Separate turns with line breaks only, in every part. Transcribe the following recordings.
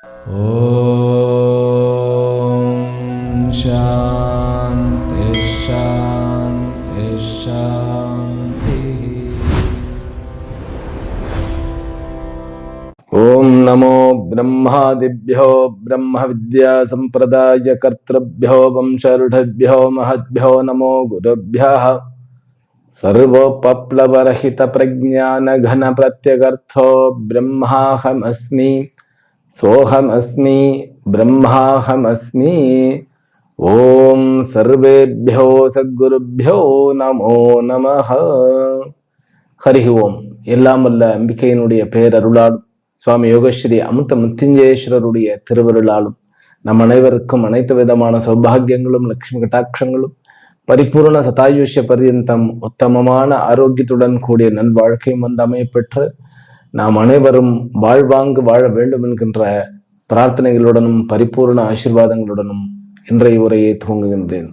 ஓம் சாந்தி சாந்தி சாந்தி. ஓம் நமோ பிரம்மாதிப்யோ பிரம்ம வித்யா சம்பிரதாய கர்த்ருப்யோ வம்சருடப்யோ மஹத்யோ நமோ குருப்யः. சர்வோபப்ளவரஹித பிரஜ்ஞான கன பிரத்யகர்த்தோ பிரம்மாஹமஸ்மி சோஹமஸ்மி பிரம்மாஹமஸ்மி. ஓம் சர்வேப்யோ சத்குருப்யோ நமோ நமஹ. ஹரி ஓம். எல்லாம் வல்ல அம்பிகையினுடைய பேரருளாலும் சுவாமி யோகஸ்ரீ அமிர்த மிருத்யுஞ்சயேஸ்வரருடைய திருவருளாலும் நம் அனைவருக்கும் அனைத்து விதமான சௌபாகியங்களும் லட்சுமி கட்டாட்சங்களும் பரிபூர்ண சதாயுஷ்ய பர்யந்தம் உத்தமமான ஆரோக்கியத்துடன் கூடிய நல்வாழ்க்கையும் வந்து அமையப்பெற்று நாம் அனைவரும் வாழ்வாங்கு வாழ வேண்டும் என்கின்ற பிரார்த்தனைகளுடனும் பரிபூர்ண ஆசீர்வாதங்களுடனும் இன்றைய உரையை துவங்குகின்றேன்.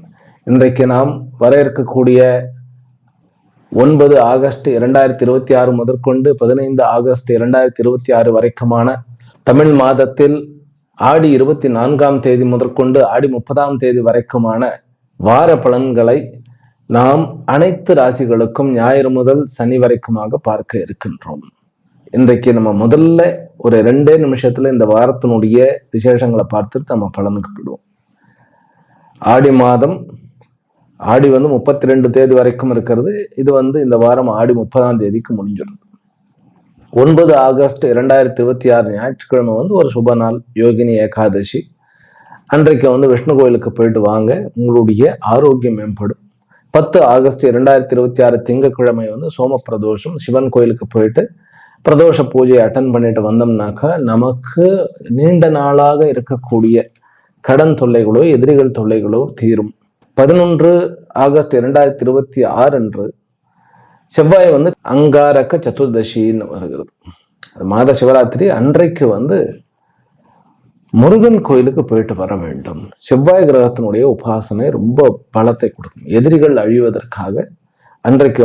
இன்றைக்கு நாம் வர இருக்கக்கூடிய 9 ஆகஸ்ட் 2026 முதற்கொண்டு 15 ஆகஸ்ட் 2026 வரைக்குமான தமிழ் மாதத்தில் ஆடி 24ஆம் தேதி முதற்கொண்டு ஆடி 30ஆம் தேதி வரைக்குமான வார பலன்களை நாம் அனைத்து ராசிகளுக்கும் ஞாயிறு முதல் சனி வரைக்குமாக பார்க்க இருக்கின்றோம். இன்றைக்கு நம்ம முதல்ல ஒரு 2 நிமிஷத்துல இந்த வாரத்தினுடைய விசேஷங்களை பார்த்துட்டு நம்ம பலனுக்கு போயிடுவோம். ஆடி மாதம் ஆடி 32 தேதி வரைக்கும் இருக்கிறது. இது இந்த வாரம் ஆடி 30ஆம் தேதிக்கு முடிஞ்சிடும். 9 ஆகஸ்ட் 2026 ஞாயிற்றுக்கிழமை ஒரு சுப நாள், யோகினி ஏகாதசி. அன்றைக்கு விஷ்ணு கோயிலுக்கு போயிட்டு வாங்க, உங்களுடைய ஆரோக்கியம் மேம்படும். 10 ஆகஸ்ட் 2026 திங்கட்கிழமை சோம பிரதோஷம். சிவன் கோயிலுக்கு போயிட்டு பிரதோஷ பூஜையை அட்டன் பண்ணிட்டு வந்தோம்னாக்கா நமக்கு நீண்ட நாளாக இருக்கக்கூடிய கடன் தொல்லைகளோ எதிரிகள் தொல்லைகளோ தீரும். 11 ஆகஸ்ட் 2026 அன்று செவ்வாய் அங்காரக்க சதுர்தசின்னு வருகிறது. மாத சிவராத்திரி அன்றைக்கு முருகன் கோயிலுக்கு போயிட்டு வர வேண்டும். செவ்வாய் கிரகத்தினுடைய உபாசனை ரொம்ப பலத்தை கொடுக்கும். எதிரிகள் அழிவதற்காக அன்றைக்கு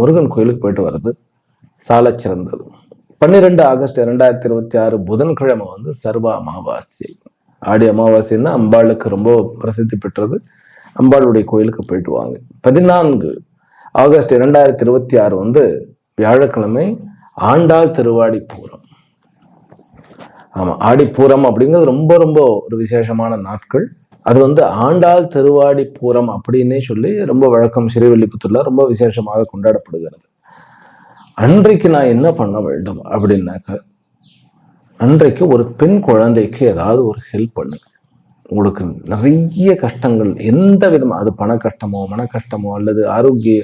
முருகன் கோயிலுக்கு போயிட்டு வர்றது சால சிறந்தது. 12 ஆகஸ்ட் 2026 புதன்கிழமை சர்வ அமாவாசை. ஆடி அமாவாசைன்னா அம்பாளுக்கு ரொம்ப பிரசித்தி பெற்றது. அம்பாளுடைய கோயிலுக்கு போயிட்டு வாங்க. 14 ஆகஸ்ட் 2026 வியாழக்கிழமை ஆண்டாள் திருவாடி பூரம். ஆமா, ஆடிப்பூரம் அப்படிங்கிறது ரொம்ப ரொம்ப ஒரு விசேஷமான நாட்கள். அது ஆண்டாள் திருவாடி பூரம் அப்படின்னே சொல்லி ரொம்ப வழக்கம். ஸ்ரீவில்லிபுத்தூர்ல ரொம்ப விசேஷமாக கொண்டாடப்படுகிறது. அன்றைக்கு நான் என்ன பண்ண வேண்டும் அப்படின்னாக்க, அன்றைக்கு ஒரு பெண் குழந்தைக்கு ஏதாவது ஒரு ஹெல்ப் பண்ணுங்க. உங்களுக்கு நிறைய கஷ்டங்கள் எந்த விதமா, அது பண கஷ்டமோ மன கஷ்டமோ அல்லது ஆரோக்கிய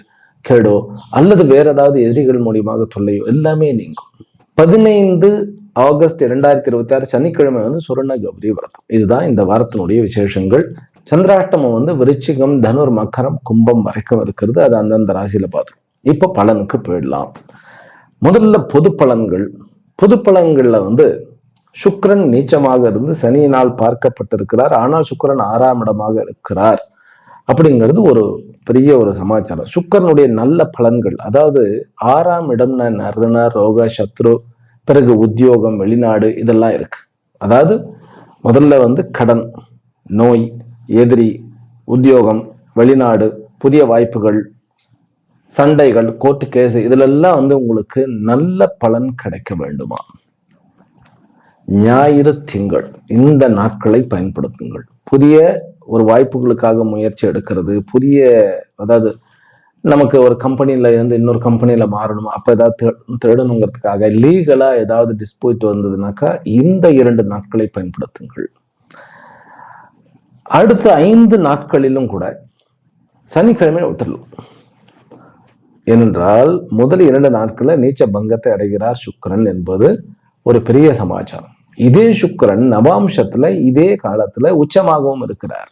கேடோ அல்லது வேற ஏதாவது எதிரிகள் மூலியமாக தொல்லையோ எல்லாமே நீங்கும். 15 ஆகஸ்ட் 2026 சனிக்கிழமை சுரண கௌரி விரதம். இதுதான் இந்த வாரத்தினுடைய விசேஷங்கள். சந்திராஷ்டமம் விருச்சிகம், தனுர், மக்கரம், கும்பம் வரைக்கும் இருக்கிறது. அது அந்தந்த ராசியில பார்த்துரும். இப்ப பலனுக்கு போயிடலாம். முதல்ல பொது பலன்கள். பொது பலன்கள்ல சுக்கிரன் நீச்சமாக இருந்து சனியினால் பார்க்கப்பட்டிருக்கிறார். ஆனால் சுக்கிரன் 6ஆம் இடமாக இருக்கிறார் அப்படிங்கிறது ஒரு பெரிய ஒரு சமாச்சாரம். சுக்கிரனுடைய நல்ல பலன்கள், அதாவது 6ஆம் இடம்னா நரண ரோக சத்ரு, பிறகு உத்தியோகம், வெளிநாடு, இதெல்லாம் இருக்கு. அதாவது முதல்ல கடன், நோய், எதிரி, உத்தியோகம், வெளிநாடு, புதிய வாய்ப்புகள், சண்டைகள், கோர்ட்டு கேஸ், இதுலெல்லாம் உங்களுக்கு நல்ல பலன் கிடைக்க வேண்டுமா? ஞாயிறு திங்கள் இந்த நாட்களை பயன்படுத்துங்கள். புதிய ஒரு வாய்ப்புகளுக்காக முயற்சி எடுக்கிறது, புதிய, அதாவது நமக்கு ஒரு கம்பெனில இருந்து இன்னொரு கம்பெனியில மாறணும், அப்ப ஏதாவது தேடணுங்கிறதுக்காக லீகலா ஏதாவது டிஸ்பியூட் வந்ததுனாக்கா இந்த 2 நாட்களை பயன்படுத்துங்கள். அடுத்த 5 நாட்களிலும் கூட சனிக்கிழமை விட்டுடலாம். ஏனென்றால் முதல் 2 நாட்கள்ல நீச்ச பங்கத்தை அடைகிறார் சுக்கிரன் என்பது ஒரு பெரிய சமாச்சாரம். இதே சுக்கிரன் நவாம்சத்துல இதே காலத்துல உச்சமாகவும் இருக்கிறார்.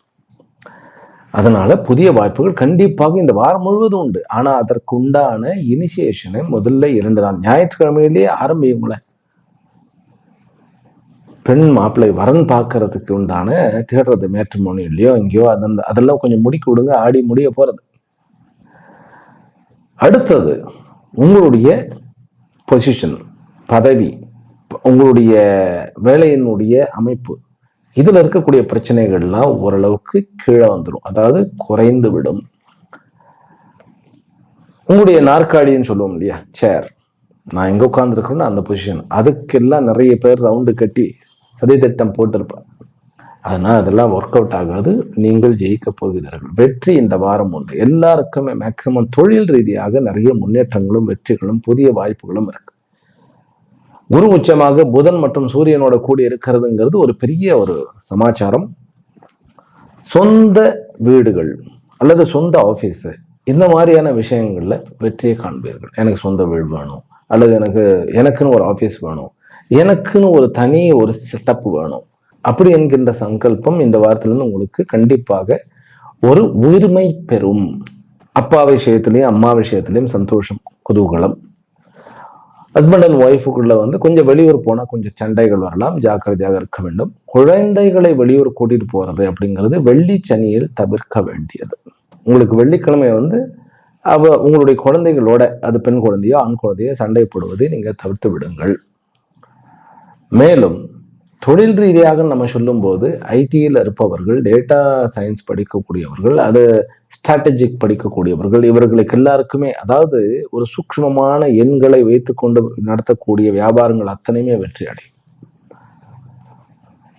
அதனால புதிய வாய்ப்புகள் கண்டிப்பாக இந்த வாரம் முழுவதும் உண்டு. ஆனா அதற்கு உண்டான இனிஷியேஷனை முதல்ல 2 நாள் ஞாயிற்றுக்கிழமையிலேயே ஆரம்பியுங்கள. பெண் மாப்பிள்ளை வரன் பார்க்கறதுக்கு உண்டான தேடுறது, மேட்ரிமோனி இல்லையோ எங்கேயோ அதெல்லாம் கொஞ்சம் முடிக்க விடுங்க. ஆடி முடிய போறது. அடுத்தது உங்களுடைய பொசிஷன், பதவி, உங்களுடைய வேலையினுடைய அமைப்பு, இதுல இருக்கக்கூடிய பிரச்சனைகள்லாம் ஓரளவுக்கு கீழே வந்துடும், அதாவது குறைந்து விடும். உங்களுடைய நாற்காலின்னு சொல்லுவோம் இல்லையா, சேர், நான் எங்க உட்கார்ந்துருக்கேன்னு அந்த பொசிஷன், அதுக்கெல்லாம் நிறைய பேர் ரவுண்டு கட்டி சதித்திட்டம் போட்டிருப்பாங்க. அதனால் அதெல்லாம் ஒர்க் அவுட் ஆகாது. நீங்கள் ஜெயிக்க போகிறீர்கள். வெற்றி இந்த வாரம் உண்டு. எல்லாருக்குமே மேக்சிமம் தொழில் ரீதியாக நிறைய முன்னேற்றங்களும் வெற்றிகளும் புதிய வாய்ப்புகளும் இருக்கு. குரு உச்சமாக புதன் மற்றும் சூரியனோட கூடி இருக்கிறதுங்கிறது ஒரு பெரிய ஒரு சமாச்சாரம். சொந்த வீடுகள் அல்லது சொந்த ஆஃபீஸ், இந்த மாதிரியான விஷயங்கள்ல வெற்றியை காண்பீர்கள். எனக்கு சொந்த வீடு வேணும், அல்லது எனக்குன்னு ஒரு ஆஃபீஸ் வேணும், எனக்குன்னு ஒரு தனி ஒரு செட்டப் வேணும், அப்படி என்கின்ற சங்கல்பம் இந்த வாரத்திலிருந்து உங்களுக்கு கண்டிப்பாக ஒரு உரிமை பெறும். அப்பா விஷயத்திலையும் அம்மா விஷயத்திலையும் சந்தோஷம், குதூகலம். ஹஸ்பண்ட் அண்ட் ஒய்ஃபுக்குள்ள கொஞ்சம் வெளியூர் போனா கொஞ்சம் சண்டைகள் வரலாம், ஜாக்கிரதையாக இருக்க வேண்டும். குழந்தைகளை வெளியூர் கூட்டிட்டு போறது அப்படிங்கிறது வெள்ளி சனியில் தவிர்க்க வேண்டியது. உங்களுக்கு வெள்ளிக்கிழமை உங்களுடைய குழந்தைகளோட, அது பெண் குழந்தையோ ஆண் குழந்தையோ சண்டை போடுவதை நீங்க தவிர்த்து விடுங்கள். மேலும் தொழில் ரீதியாக நம்ம சொல்லும் போது ஐடியில் இருப்பவர்கள், டேட்டா சயின்ஸ் படிக்கக்கூடியவர்கள், அது ஸ்ட்ராட்டஜிக் படிக்கக்கூடியவர்கள், இவர்களுக்கு எல்லாருக்குமே, அதாவது ஒரு சூக்ஷ்மமான எண்களை வைத்துக்கொண்டு நடத்தக்கூடிய வியாபாரங்கள் அத்தனையுமே வெற்றி அடையும்.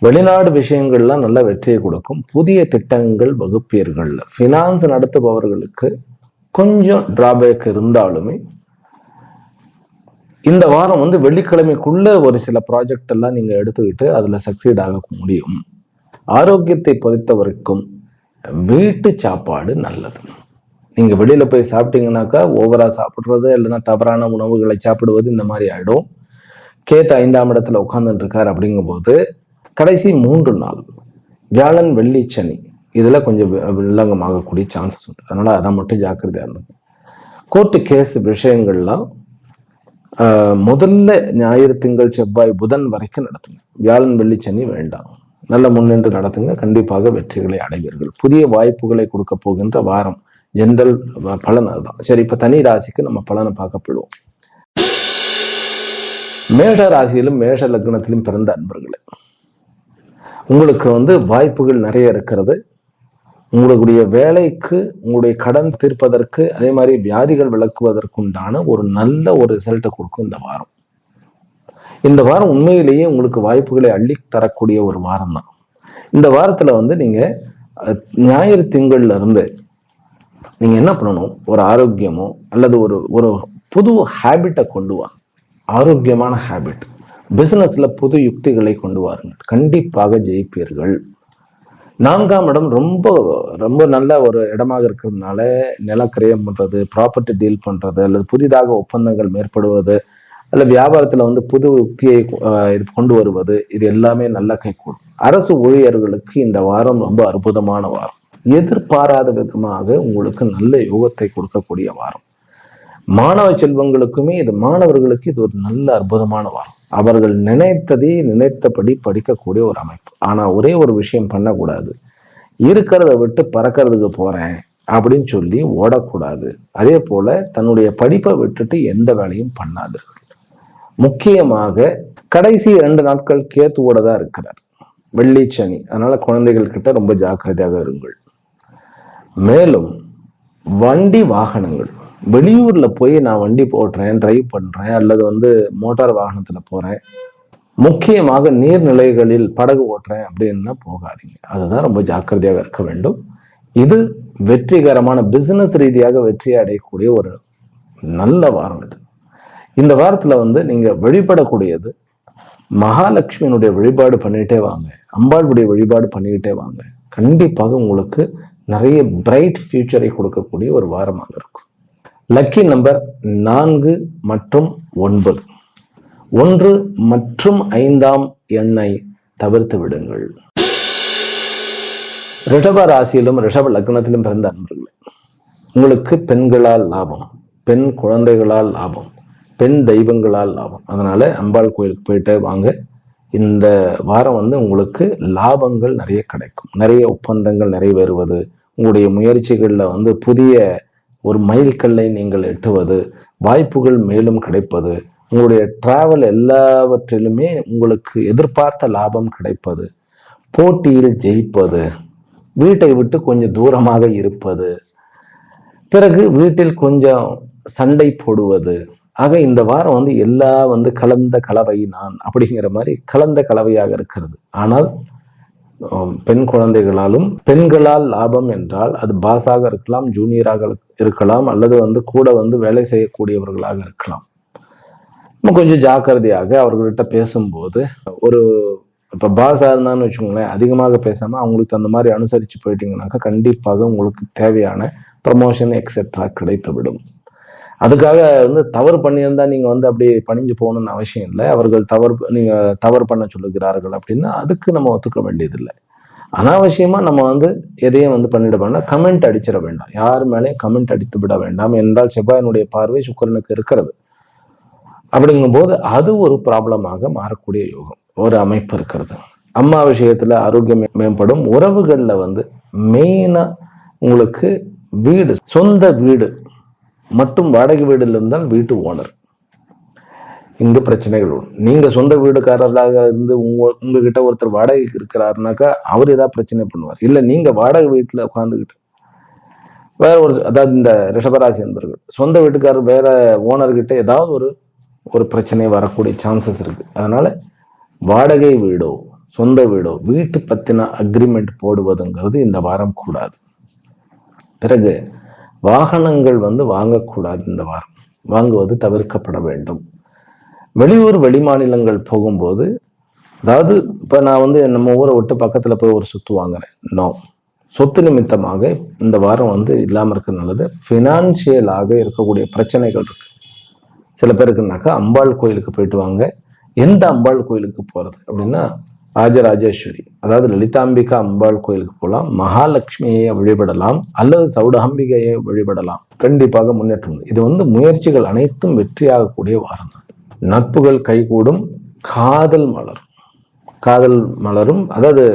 வெளிநாடு விஷயங்கள்லாம் நல்ல வெற்றியை கொடுக்கும். புதிய திட்டங்கள் வகுப்பீர்கள். ஃபினான்ஸ் நடத்துபவர்களுக்கு கொஞ்சம் டிராபேக் இருந்தாலுமே இந்த வாரம் வெள்ளிக்கிழமைக்குள்ள ஒரு சில ப்ராஜெக்ட் எல்லாம் நீங்க எடுத்துக்கிட்டு அதுல சக்சீட் ஆக முடியும். ஆரோக்கியத்தை பொறுத்த வரைக்கும் வீட்டு சாப்பாடு நல்லது. நீங்க வெளியில போய் சாப்பிட்டீங்கன்னாக்கா ஓவரா சாப்பிடுறது, இல்லைன்னா தவறான உணவுகளை சாப்பிடுவது, இந்த மாதிரி ஆயிடும். கேத்து 5ஆம் இடத்துல உட்கார்ந்துட்டு இருக்காரு. அப்படிங்கும் போது கடைசி 3 நாள் வியாழன் வெள்ளி சனி இதுல கொஞ்சம் வில்லங்கமாகக்கூடிய சான்சஸ் உண்டு. அதனால அதை மட்டும் ஜாக்கிரதையா இருந்தது. கோர்ட்டு கேஸ் விஷயங்கள்லாம் முதல்ல ஞாயிறு திங்கள் செவ்வாய் புதன் வரைக்கும் நடத்துங்க. வியாழன் வெள்ளி சனி வேண்டாம், நல்ல முன்னின்று நடத்துங்க. கண்டிப்பாக வெற்றிகளை அடைவீர்கள். புதிய வாய்ப்புகளை கொடுக்க போகின்ற வாரம். ஜென்ரல் பலன் அதுதான். சரி, இப்ப தனி ராசிக்கு நம்ம பலனை பார்க்கப்படுவோம். மேஷ ராசியிலும் மேஷ லக்னத்திலும் பிறந்த அன்பர்களே, உங்களுக்கு வாய்ப்புகள் நிறைய இருக்கிறது. உங்களுடைய வேலைக்கு, உங்களுடைய கடன் தீர்ப்பதற்கு, அதே மாதிரி வியாதிகள் விளக்குவதற்குண்டான ஒரு நல்ல ஒரு ரிசல்ட்டை கொடுக்கும் இந்த வாரம். இந்த வாரம் உண்மையிலேயே உங்களுக்கு வாய்ப்புகளை அள்ளி தரக்கூடிய ஒரு வாரம் தான். இந்த வாரத்துல நீங்க ஞாயிறு திங்கள்ல இருந்து நீங்க என்ன பண்ணணும், ஒரு ஆரோக்கியமோ அல்லது ஒரு புது ஹேபிட்டை கொண்டு வாங்க. ஆரோக்கியமான ஹேபிட். பிசினஸ்ல புது யுக்திகளை கொண்டு வாருங்கள். கண்டிப்பாக ஜெயிப்பீர்கள். 4ஆம் இடம் ரொம்ப ரொம்ப நல்ல ஒரு இடமாக இருக்கிறதுனால நிலக்கிரயம் பண்றது, ப்ராப்பர்ட்டி டீல் பண்றது, அல்லது புதிதாக ஒப்பந்தங்கள் மேற்படுவது, அல்ல வியாபாரத்துல புது யுக்தியை கொண்டு வருவது, இது எல்லாமே நல்ல கைகூடும். அரசு ஊழியர்களுக்கு இந்த வாரம் ரொம்ப அற்புதமான வாரம். எதிர்பாராத விதமாக உங்களுக்கு நல்ல யோகத்தை கொடுக்கக்கூடிய வாரம். மாணவ செல்வங்களுக்குமே மாணவர்களுக்கு இது ஒரு நல்ல அற்புதமான வாரம். அவர்கள் நினைத்தபடி படிக்கக்கூடிய ஒரு அமைப்பு. ஆனா ஒரே ஒரு விஷயம் பண்ணக்கூடாது, இருக்கிறத விட்டு பறக்கிறதுக்கு போறேன் அப்படின்னு சொல்லி ஓடக்கூடாது. அதே போல தன்னுடைய படிப்பை விட்டுட்டு எந்த வேலையும் பண்ணாதீர்கள். முக்கியமாக கடைசி 2 நாட்கள் கேத்துவோட தான் இருக்கிறார், வெள்ளி சனி. அதனால குழந்தைகள் கிட்ட ரொம்ப ஜாக்கிரதையாக இருங்கள். மேலும் வண்டி வாகனங்கள், வெளியூர்ல போய் நான் வண்டி போடுறேன், டிரைவ் பண்றேன், அல்லது மோட்டார் வாகனத்துல போறேன், முக்கியமாக நீர்நிலைகளில் படகு ஓட்டுறேன் அப்படின்னா போகாதீங்க. அதுதான் ரொம்ப ஜாக்கிரதையாக இருக்க வேண்டும். இது வெற்றிகரமான பிசினஸ் ரீதியாக வெற்றி அடையக்கூடிய ஒரு நல்ல வாரம் இது. இந்த வாரத்துல நீங்க வழிபடக்கூடியது மகாலட்சுமியினுடைய வழிபாடு பண்ணிட்டே வாங்க, அம்பாளுடைய வழிபாடு பண்ணிக்கிட்டே வாங்க. கண்டிப்பாக உங்களுக்கு நிறைய பிரைட் ஃபியூச்சரை கொடுக்கக்கூடிய ஒரு வாரமாக இருக்கும். லக்கி நம்பர் 4 மற்றும் 9. 1 மற்றும் 5ஆம் எண்ணை தவிர்த்து விடுங்கள். ரிஷப ராசியிலும் ரிஷப லக்னத்திலும் பிறந்த அன்பர்களே, உங்களுக்கு பெண்களால் லாபம், பெண் குழந்தைகளால் லாபம், பெண் தெய்வங்களால் லாபம். அதனால அம்பாள் கோயிலுக்கு போயிட்டு வாங்க. இந்த வாரம் உங்களுக்கு லாபங்கள் நிறைய கிடைக்கும். நிறைய ஒப்பந்தங்கள் நிறைவேறுவது, உங்களுடைய முயற்சிகள்ல புதிய ஒரு மைல்கல்லை நீங்கள் எட்டுவது, வாய்ப்புகள் மேலும் கிடைப்பது, உங்களுடைய டிராவல் எல்லாவற்றிலுமே உங்களுக்கு எதிர்பார்த்த லாபம் கிடைப்பது, போட்டியில் ஜெயிப்பது, வீட்டை விட்டு கொஞ்சம் தூரமாக இருப்பது, பிறகு வீட்டில் கொஞ்சம் சண்டை போடுவது. ஆக இந்த வாரம் எல்லா கலந்த கலவை நான் அப்படிங்கிற மாதிரி கலந்த கலவையாக இருக்கிறது. ஆனால் பெண் குழந்தைகளாலும் பெண்களால் லாபம் என்றால் அது பாஸாக இருக்கலாம், ஜூனியராக இருக்கலாம், அல்லது கூட வேலை செய்யக்கூடியவர்களாக இருக்கலாம். நம்ம கொஞ்சம் ஜாக்கிரதையாக அவர்கள்ட்ட பேசும்போது, ஒரு இப்போ பாஸாக இருந்தான்னு வச்சுக்கோங்களேன், அதிகமாக பேசாம அவங்களுக்கு அந்த மாதிரி அனுசரித்து போயிட்டீங்கன்னாக்கா கண்டிப்பாக உங்களுக்கு தேவையான ப்ரமோஷன் எக்ஸெட்ரா கிடைத்துவிடும். அதுக்காக தவறு பண்ணியிருந்தா நீங்க அப்படி பணிஞ்சு போகணும்னு அவசியம் இல்லை. அவர்கள் நீங்க தவறு பண்ண சொல்லுகிறார்கள் அப்படின்னா அதுக்கு நம்ம ஒத்துக்க வேண்டியதில்லை. அனாவசியமா நம்ம எதையும் பண்ணிட வேண்டாம். கமெண்ட் அடிச்சிட வேண்டாம். யார் மேலேயும் கமெண்ட் அடித்து விட வேண்டாம். என்றால் செவ்வாயினுடைய பார்வை சுக்கிரனுக்கு இருக்கிறது. அப்படிங்கும் போது அது ஒரு ப்ராப்ளமாக மாறக்கூடிய யோகம், ஒரு அமைப்பு இருக்கிறது. அம்மா விஷயத்துல ஆரோக்கியம் மேம்படும். உறவுகள்ல மெயினா உங்களுக்கு வீடு, சொந்த வீடு மட்டும் வாடகை வீடுல இருந்தால் வீட்டு ஓனர், இங்க பிரச்சனைகள் வரும். நீங்க சொந்த வீடுக்காரராக இருந்து உங்ககிட்ட ஒருத்தர் வாடகைக்கு இருக்கிறாருனாக்கா அவர் ஏதாவது பிரச்சனை பண்ணுவார். இல்ல நீங்க வாடகை வீட்டுல உட்காந்துக்கிட்டு வேற அதாவது இந்த ரிஷபராசி என்பர்கள் சொந்த வீட்டுக்காரர் வேற ஓனர்கிட்ட ஏதாவது ஒரு பிரச்சனை வரக்கூடிய சான்சஸ் இருக்கு. அதனால வாடகை வீடோ சொந்த வீடோ வீட்டு பத்தின அக்ரிமெண்ட் போடுவதுங்கிறது இந்த வாரம் கூடாது. பிறகு வாகனங்கள் வாங்கக்கூடாது. இந்த வாரம் வாங்குவது தவிர்க்கப்பட வேண்டும். வெளியூர் வெளிமாநிலங்கள் போகும்போது, அதாவது இப்ப நான் நம்ம ஊரை விட்டு பக்கத்துல போய் ஒரு சொத்து வாங்குறேன், நோ, சொத்து நிமித்தமாக இந்த வாரம் இல்லாம இருக்க நல்லது. பினான்சியலாக இருக்கக்கூடிய பிரச்சனைகள் இருக்கு. சில பேருக்குனாக்கா அம்பாள் கோயிலுக்கு போயிட்டு வாங்க. எந்த அம்பாள் கோயிலுக்கு போறது அப்படின்னா ராஜராஜேஸ்வரி, அதாவது லலிதாம்பிகா அம்பாள் கோயிலுக்கு போகலாம், மகாலட்சுமியை வழிபடலாம், அல்லது சௌடாம்பிகையை வழிபடலாம். கண்டிப்பாக முன்னேற்றம். இது முயற்சிகள் அனைத்தும் வெற்றியாகக்கூடிய வாரம். நட்புகள் கைகூடும், காதல் மலரும், அதாவது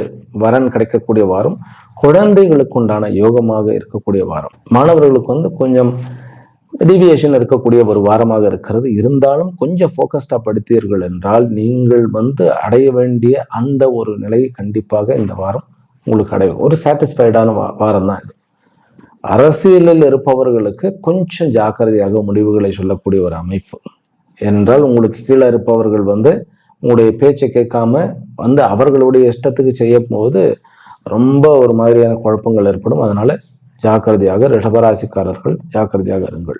வரன் கிடைக்கக்கூடிய வாரம். குழந்தைகளுக்கு உண்டான யோகமாக இருக்கக்கூடிய வாரம். மாணவர்களுக்கு கொஞ்சம் டீவியேஷன் இருக்கக்கூடிய ஒரு வாரமாக இருக்கிறது. இருந்தாலும் கொஞ்சம் ஃபோக்கஸ்டா படித்தீர்கள் என்றால் நீங்கள் அடைய வேண்டிய அந்த ஒரு நிலையை கண்டிப்பாக இந்த வாரம் உங்களுக்கு அடையும். ஒரு சாட்டிஸ்ஃபைடான வாரம் தான் இது. அரசியலில் இருப்பவர்களுக்கு கொஞ்சம் ஜாக்கிரதையாக முடிவுகளை சொல்லக்கூடிய ஒரு அமைப்பு. என்றால் உங்களுக்கு கீழே இருப்பவர்கள் உங்களுடைய பேச்சை கேட்காம அவர்களுடைய இஷ்டத்துக்கு செய்யும் போது ரொம்ப ஒரு மாதிரியான குழப்பங்கள் ஏற்படும். அதனால ஜாக்கிரதையாக ரிஷபராசிக்காரர்கள் ஜாக்கிரதையாக இருங்கள்.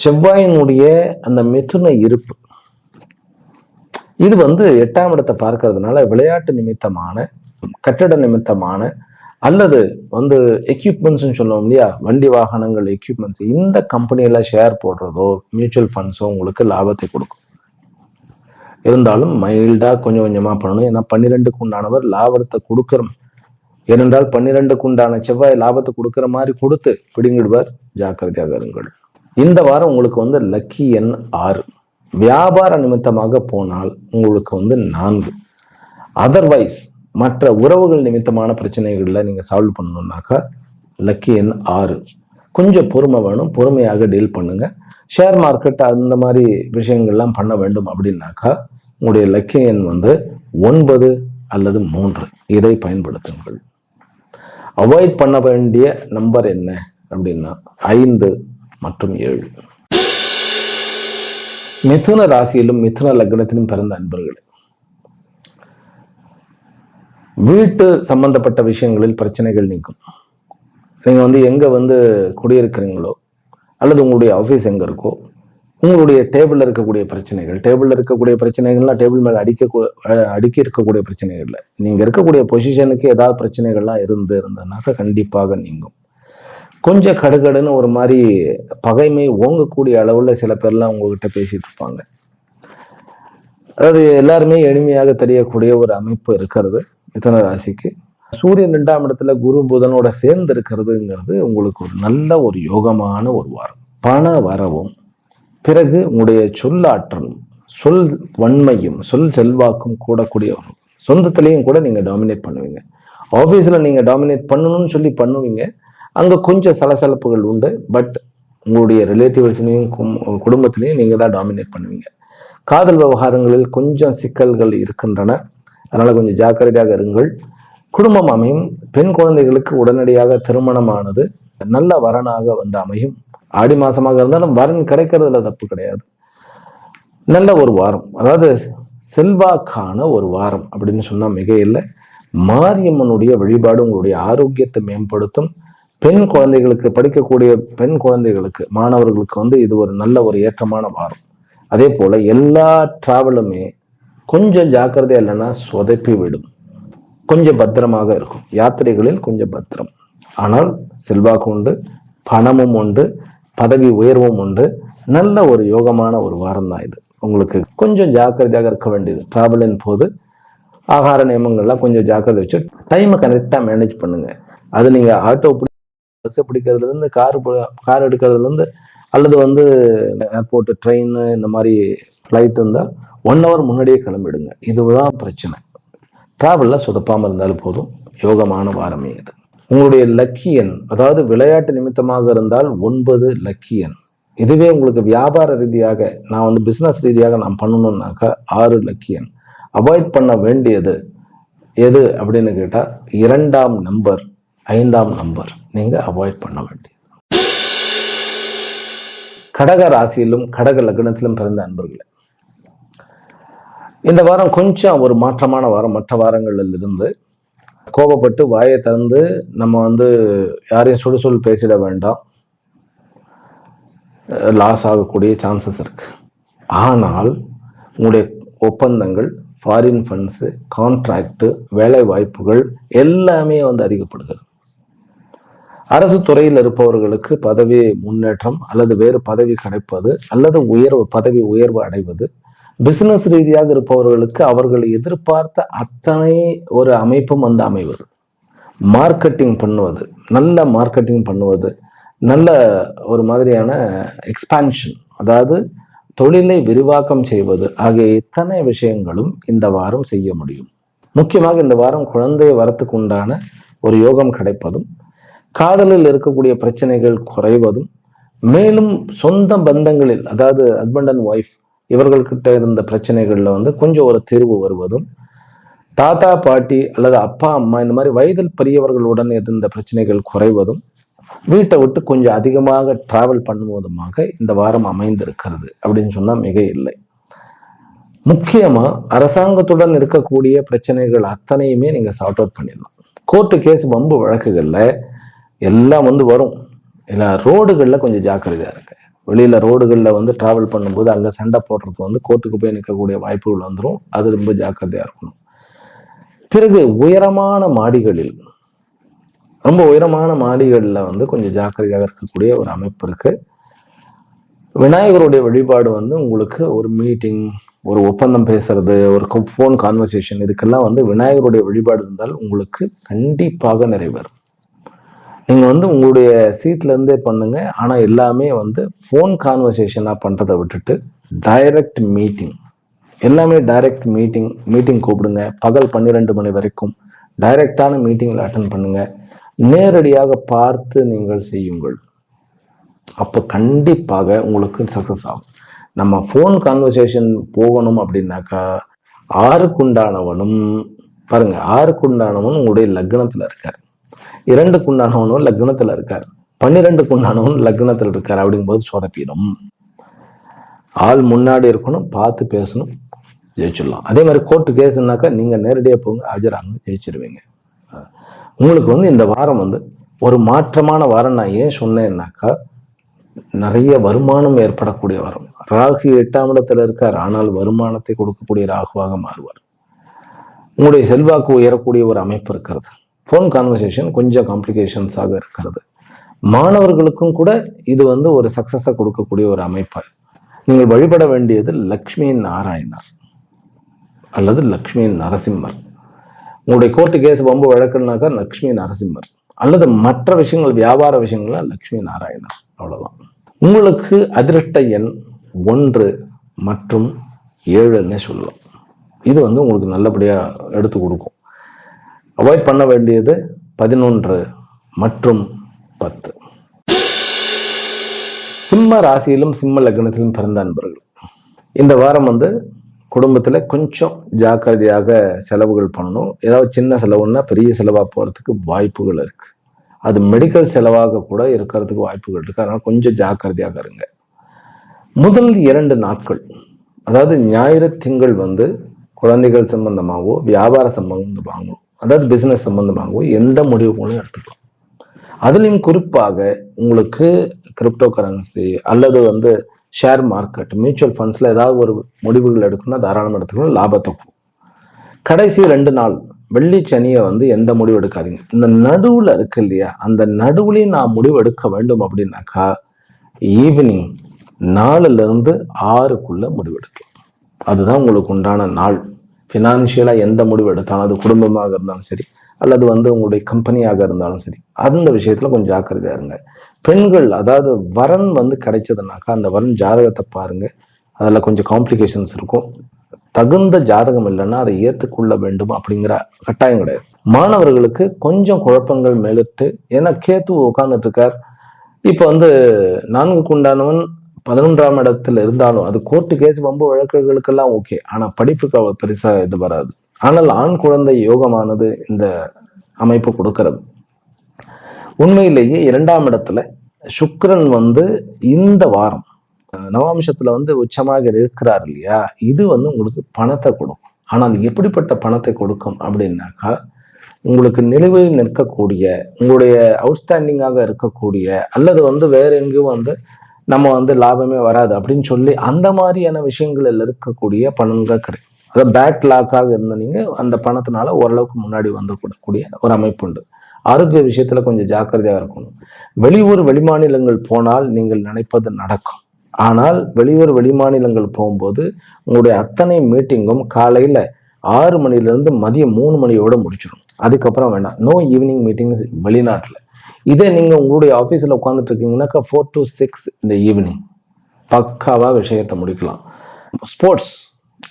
செவ்வாயினுடைய அந்த மிதுன இருப்பு இது 8ஆம் இடத்தை பார்க்கறதுனால விளையாட்டு நிமித்தமான, கட்டட நிமித்தமான, அல்லது எக்யூப்மெண்ட்ஸ் சொல்லுவோம் இல்லையா, வண்டி வாகனங்கள் எக்யூப்மெண்ட்ஸ், இந்த கம்பெனியில ஷேர் போடுறதோ மியூச்சுவல் ஃபண்ட்ஸோ உங்களுக்கு லாபத்தை கொடுக்கும். இருந்தாலும் மைல்டா கொஞ்சம் கொஞ்சமா பண்ணணும். ஏன்னா 12க்கு உண்டானவர் லாபத்தை கொடுக்கிற, ஏனென்றால் 12க்கு உண்டான செவ்வாய் லாபத்தை கொடுக்கிற மாதிரி கொடுத்து பிடிங்கிடுவார். ஜாக்கிரதையாக இருங்கள். இந்த வாரம் உங்களுக்கு லக்கி எண் 6. வியாபார நிமித்தமாக போனால் உங்களுக்கு 4. அதர்வைஸ் மற்ற உறவுகள் நிமித்தமான பிரச்சனைகள்ல நீங்க சால்வ் பண்ணணும்னாக்கா லக்கி எண் 6. கொஞ்சம் பொறுமை வேணும், பொறுமையாக டீல் பண்ணுங்க. ஷேர் மார்க்கெட் அந்த மாதிரி விஷயங்கள்லாம் பண்ண வேண்டும் அப்படின்னாக்கா உங்களுடைய லக்கி எண் 9 அல்லது 3. இதை பயன்படுத்துங்கள். அவாய்ட் பண்ண வேண்டிய நம்பர் என்ன அப்படின்னா 5 மற்றும் 7. மிதுன ராசியிலும் மிதுன லக்னத்திலும் பிறந்த அன்பர்களே, வீட்டு சம்பந்தப்பட்ட விஷயங்களில் பிரச்சனைகள் நீக்கும். நீங்க எங்க குடியிருக்கிறீங்களோ அல்லது உங்களுடைய ஆஃபீஸ் எங்க இருக்கோ, உங்களுடைய டேபிள்ல இருக்கக்கூடிய பிரச்சனைகள்லாம் டேபிள் மேல அடுக்கி இருக்கக்கூடிய பிரச்சனைகள்ல நீங்க இருக்கக்கூடிய பொசிஷனுக்கு ஏதாவது பிரச்சனைகள்லாம் இருந்ததுனாக்கா கண்டிப்பாக நீங்கும். கொஞ்சம் கடுகடுன்னு ஒரு மாதிரி பகைமை ஓங்கக்கூடிய அளவுல சில பேர்லாம் உங்ககிட்ட பேசிட்டு இருப்பாங்க. அதாவது எல்லாருமே எளிமையாக தெரியக்கூடிய ஒரு அமைப்பு இருக்கிறது மிதுன ராசிக்கு. சூரியன் 2ஆம் இடத்துல குரு புதனோட சேர்ந்து இருக்கிறதுங்கிறது உங்களுக்கு ஒரு நல்ல ஒரு யோகமான ஒரு வாரம். பண வரவும், பிறகு உங்களுடைய சொல்லாற்றலும், சொல் வன்மையும், சொல் செல்வாக்கும் கூடக்கூடிய வரும். சொந்தத்திலையும் கூட நீங்க டாமினேட் பண்ணுவீங்க. ஆஃபீஸ்ல நீங்க டாமினேட் பண்ணணும்னு சொல்லி பண்ணுவீங்க. அங்க கொஞ்சம் சலசலப்புகள் உண்டு. பட் உங்களுடைய ரிலேட்டிவ்ஸ்லையும் குடும்பத்திலையும் நீங்க தான் டாமினேட் பண்ணுவீங்க. காதல் விவகாரங்களில் கொஞ்சம் சிக்கல்கள் இருக்கின்றன, அதனால கொஞ்சம் ஜாக்கிரதையாக இருங்கள். குடும்பம் அமையும். பெண் குழந்தைகளுக்கு உடனடியாக திருமணமானது நல்ல வரனாக வந்து அமையும். ஆடி மாசமாக இருந்தாலும் வரன் கிடைக்கிறதுல தப்பு கிடையாது. நல்ல ஒரு வாரம், அதாவது செல்வாக்கான ஒரு வாரம் அப்படின்னு சொன்னா மிக இல்லை. மாரியம்மனுடைய வழிபாடு உங்களுடைய ஆரோக்கியத்தை மேம்படுத்தும். பெண் குழந்தைகளுக்கு, படிக்கக்கூடிய பெண் குழந்தைகளுக்கு, மாணவர்களுக்கு வந்து இது ஒரு நல்ல ஒரு ஏற்றமான வாரம். அதே போல எல்லா டிராவலுமே கொஞ்சம் ஜாக்கிரதை இல்லைன்னா சொதப்பி விடும். கொஞ்சம் பத்திரமாக இருக்கும். யாத்திரைகளில் கொஞ்சம் பத்திரம். ஆனால் செல்வாக்கு உண்டு, பணமும் உண்டு, பதவி உயர்வும் உண்டு. நல்ல ஒரு யோகமான ஒரு வாரம் தான் இது. உங்களுக்கு கொஞ்சம் ஜாக்கிரதையாக இருக்க வேண்டியது. டிராவலின் போது ஆகார நியமங்கள்லாம் கொஞ்சம் ஜாக்கிரதை வச்சு டைமை கரெக்டாக மேனேஜ் பண்ணுங்க. அது நீங்க ஆட்டோ பஸ் பிடிக்கிறதுலேருந்து கார் எடுக்கிறதுலேருந்து அல்லது வந்து ஏர்போர்ட், ட்ரெயின், இந்த மாதிரி ஃப்ளைட் இருந்தால் 1 hour முன்னாடியே கிளம்பிடுங்க. இதுதான் பிரச்சனை. டிராவலில் சொதப்பாமல் இருந்தாலும் போதும். யோகமான வாரமே இது. உங்களுடைய லக்கி எண், அதாவது விளையாட்டு நிமித்தமாக இருந்தால் 9 லக்கி எண். இதுவே உங்களுக்கு வியாபார ரீதியாக, நான் வந்து பிஸ்னஸ் ரீதியாக நான் பண்ணணும்னாக்கா 6 லக்கி எண். அவாய்ட் பண்ண வேண்டியது எது அப்படின்னு கேட்டால் 2ஆம் நம்பர், 5ஆம் நம்பர் நீங்க அவாய்ட் பண்ண வேண்டியது. கடக ராசியிலும் கடக லக்னத்திலும் பிறந்த அன்பர்களே, இந்த வாரம் கொஞ்சம் ஒரு மாற்றமான வாரம். மற்ற வாரங்களில் இருந்து கோபப்பட்டு வாயை திறந்து நம்ம வந்து யாரையும் சுடுசொல் பேசிட வேண்டாம். லாஸ் ஆகக்கூடிய சான்சஸ் இருக்கு. ஆனால் உங்களுடைய ஒப்பந்தங்கள், ஃபாரின் ஃபண்ட்ஸு, கான்ட்ராக்டு, வேலை வாய்ப்புகள் எல்லாமே வந்து அதிகப்படுகிறது. அரசு துறையில் இருப்பவர்களுக்கு பதவி முன்னேற்றம் அல்லது வேறு பதவி கிடைப்பது அல்லது பதவி உயர்வு அடைவது. பிசினஸ் ரீதியாக இருப்பவர்களுக்கு அவர்கள் எதிர்பார்த்த அத்தனை ஒரு அமைப்பும் வந்து அமைவது. மார்க்கெட்டிங் பண்ணுவது, நல்ல மார்க்கெட்டிங் பண்ணுவது, நல்ல ஒரு மாதிரியான எக்ஸ்பான்ஷன், அதாவது தொழிலை விரிவாக்கம் செய்வது ஆகிய இத்தனை விஷயங்களும் இந்த வாரம் செய்ய முடியும். முக்கியமாக இந்த வாரம் குழந்தை வரத்துக்கு உண்டான ஒரு யோகம் கிடைப்பதும், காதலில் இருக்கக்கூடிய பிரச்சனைகள் குறைவதும், மேலும் சொந்த பந்தங்களில், அதாவது ஹஸ்பண்ட் அண்ட் ஒய்ஃப் இவர்கள்கிட்ட இருந்த பிரச்சனைகள்ல வந்து கொஞ்சம் ஒரு தீர்வு வருவதும், தாத்தா பாட்டி அல்லது அப்பா அம்மா இந்த மாதிரி வயதில் பெரியவர்களுடன் இருந்த பிரச்சனைகள் குறைவதும், வீட்டை விட்டு கொஞ்சம் அதிகமாக டிராவல் பண்ணுவதுமாக இந்த வாரம் அமைந்திருக்கிறது அப்படின்னு சொன்னா மிக இல்லை. முக்கியமா அரசாங்கத்துடன் இருக்கக்கூடிய பிரச்சனைகள் அத்தனையுமே நீங்க சார்ட் அவுட் பண்ணிடலாம். கோர்ட்டு கேஸ், வம்பு வழக்குகள்ல எல்லாம் வந்து வரும். இல்லை, ரோடுகள்ல கொஞ்சம் ஜாக்கிரதையா இருக்கு. வெளியில ரோடுகள்ல வந்து டிராவல் பண்ணும்போது அங்க சண்டை போடுறது வந்து கோர்ட்டுக்கு போய் நிற்கக்கூடிய வாய்ப்புகள் வந்துடும். அது ரொம்ப ஜாக்கிரதையா இருக்கணும். பிறகு உயரமான மாடிகளில், ரொம்ப உயரமான மாடிகளில் வந்து கொஞ்சம் ஜாக்கிரதையாக இருக்கக்கூடிய ஒரு அமைப்பு இருக்கு. விநாயகருடைய வழிபாடு வந்து உங்களுக்கு ஒரு மீட்டிங், ஒரு ஒப்பந்தம் பேசுறது, ஒரு ஃபோன் கான்வர்சேஷன், இதுக்கெல்லாம் வந்து விநாயகருடைய வழிபாடு இருந்தால் உங்களுக்கு கண்டிப்பாக நிறைவேறும். நீங்க வந்து உங்களுடைய சீட்ல இருந்தே பண்ணுங்க. ஆனா எல்லாமே வந்து ஃபோன் கான்வர்சேஷனா பண்றதை விட்டுட்டு டைரக்ட் மீட்டிங், எல்லாமே டைரக்ட் மீட்டிங் கூப்பிடுங்க. பகல் 12 மணி வரைக்கும் டைரக்டான மீட்டிங்ல அட்டன் பண்ணுங்க. நேரடியாக பார்த்து நீங்கள் செய்யுங்கள். அப்போ கண்டிப்பாக உங்களுக்கு சக்சஸ் ஆகும். நம்ம ஃபோன் கான்வர்சேஷன் போகணும் அப்படின்னாக்கா 6க்குண்டானவனும் பாருங்க, 6க்குண்டானவன் உங்களுடைய லக்னத்துல இருக்கார், 2க்குண்டானவனும் லக்னத்துல இருக்கார், 12க்குண்டானவன் லக்னத்துல இருக்கார். அப்படிங்கும்போது சொதப்பிடும். ஆள் முன்னாடி இருக்கணும், பார்த்து பேசணும், ஜெயிச்சிடலாம். அதே மாதிரி கோர்ட்டு கேஸ்னாக்கா நீங்க நேரடியாக போங்க, ஆஜராங்க, ஜெயிச்சிருவீங்க. உங்களுக்கு வந்து இந்த வாரம் வந்து ஒரு மாற்றமான வாரம். நான் ஏன் சொன்னேன்னாக்கா, நிறைய வருமானம் ஏற்படக்கூடிய வாரம். ராகு 8ஆம் இடத்துல இருக்கார், ஆனால் வருமானத்தை கொடுக்கக்கூடிய ராகுவாக மாறுவார். உங்களுடைய செல்வாக்கு உயரக்கூடிய ஒரு அமைப்பு இருக்கிறது. ஃபோன் கான்வர்சேஷன் கொஞ்சம் காம்ப்ளிகேஷன்ஸாக இருக்கிறது. மாணவர்களுக்கும் கூட இது வந்து ஒரு சக்சஸை கொடுக்கக்கூடிய ஒரு அமைப்பு. நீங்கள் வழிபட வேண்டியது லக்ஷ்மி நாராயணர் அல்லது லக்ஷ்மி நரசிம்மர். உங்களுடைய கோர்ட்டு கேஸ் வம்பு வழக்குனாக்கா லக்ஷ்மி நரசிம்மர், அல்லது மற்ற விஷயங்கள், வியாபார விஷயங்கள்ல லக்ஷ்மி நாராயணர். அவ்வளவுதான். உங்களுக்கு அதிர்ஷ்ட எண் 1 மற்றும் 7ன்னு சொல்லலாம். இது வந்து உங்களுக்கு நல்லபடியா எடுத்து கொடுக்கும். அவாய்ட் பண்ண வேண்டியது 11 மற்றும் 10. சிம்ம ராசியிலும் சிம்ம லக்னத்திலும் பிறந்த அன்பர்கள் இந்த வாரம் வந்து குடும்பத்துல கொஞ்சம் ஜாக்கிரதையாக செலவுகள் பண்ணணும். ஏதாவது சின்ன செலவுன்னா பெரிய செலவா போறதுக்கு வாய்ப்புகள் இருக்கு. அது மெடிக்கல் செலவாக கூட இருக்கிறதுக்கு வாய்ப்புகள் இருக்கு. அதனால கொஞ்சம் ஜாக்கிரதையாக இருங்க. முதல் 2 நாட்கள், அதாவது ஞாயிறு திங்கள் வந்து குழந்தைகள் சம்பந்தமாகவோ வியாபார சம்பந்தமாகவோ அதாவது பிசினஸ் சம்பந்தமாகவோ எந்த முடிவுகளும் எடுத்துக்கலாம். அதுலயும் குறிப்பாக உங்களுக்கு கிரிப்டோ கரன்சி அல்லது வந்து ஷேர் மார்க்கெட், மியூச்சுவல் ஃபண்ட்ஸ்ல ஏதாவது ஒரு முடிவுகள் எடுக்கணும்னா தாராளமாக எடுத்துக்கணும், லாபத்தை. கடைசி 2 நாள் வெள்ளி சனியை வந்து எந்த முடிவு எடுக்காதீங்க. இந்த நடுவுல இருக்கு இல்லையா, அந்த நடுவுலையும் நான் முடிவு எடுக்க வேண்டும் அப்படின்னாக்கா ஈவினிங் 4லிருந்து 6க்குள்ள முடிவு எடுக்கலாம். அதுதான் உங்களுக்கு உண்டான நாள். ஃபினான்ஷியலா எந்த முடிவு எடுத்தாலும், அது குடும்பமாக இருந்தாலும் சரி அல்லது வந்து உங்களுடைய கம்பெனியாக இருந்தாலும் சரி, அந்த விஷயத்துல கொஞ்சம் ஜாக்கிரதையா இருங்க. பெண்கள், அதாவது வரன் வந்து கிடைச்சதுனாக்கா அந்த வரன் ஜாதகத்தை பாருங்க. அதில் கொஞ்சம் காம்ப்ளிகேஷன்ஸ் இருக்கும். தகுந்த ஜாதகம் இல்லைன்னா அதை ஏற்றுக்கொள்ள வேண்டும் அப்படிங்கிற கட்டாயம் கிடையாது. மாணவர்களுக்கு கொஞ்சம் குழப்பங்கள் மேலிட்டு, ஏன்னா கேத்து உட்கார்ந்துட்டு இருக்கார். இப்போ வந்து 4க்கு உண்டானவன் 11ஆம் இடத்துல இருந்தாலும் அது கோர்ட்டு கேஸ் வம்பு வழக்குகளுக்கெல்லாம் ஓகே. ஆனா படிப்புக்கு அவ பெருசா இது வராது. ஆனால் ஆண் குழந்தை யோகமானது இந்த அமைப்பு கொடுக்கிறது. உண்மையிலேயே 2ஆம் இடத்துல சுக்கிரன் வந்து இந்த வாரம் நவாம்சத்துல வந்து உச்சமாக இருக்கிறார் இல்லையா, இது வந்து உங்களுக்கு பணத்தை கொடுக்கும். ஆனால் எப்படிப்பட்ட பணத்தை கொடுக்கும் அப்படின்னாக்கா, உங்களுக்கு நிலுவையில் நிற்கக்கூடிய, உங்களுடைய அவுட்ஸ்டாண்டிங்காக இருக்கக்கூடிய அல்லது வந்து வேற எங்கேயும் வந்து நம்ம வந்து லாபமே வராது அப்படின்னு சொல்லி அந்த மாதிரியான விஷயங்கள் இருக்கக்கூடிய பணங்கள் கிடைக்கும். அதாவது பேக் லாக்காக இருந்த நீங்க அந்த பணத்தினால ஓரளவுக்கு முன்னாடி வந்து கூடக்கூடிய ஒரு அமைப்பு உண்டு. ஆரோக்கிய விஷயத்துல கொஞ்சம் ஜாக்கிரதையா இருக்கணும். வெளியூர் வெளிமாநிலங்கள் போனால் நீங்கள் நினைப்பது நடக்கும். ஆனால் வெளியூர் வெளிமாநிலங்கள் போகும்போது உங்களுடைய அத்தனை மீட்டிங்கும் காலையில 6 மணிலிருந்து மதியம் 3 மணியோட முடிச்சிடும். அதுக்கப்புறம் வேண்டாம். நோ ஈவினிங் மீட்டிங்ஸ் வெளிநாட்டுல. இதே நீங்க உங்களுடைய ஆபீஸ்ல உட்காந்துட்டு இருக்கீங்கன்னாக்கா 4 to 6 இந்த ஈவினிங் பக்காவா விஷயத்தை முடிக்கலாம். ஸ்போர்ட்ஸ்,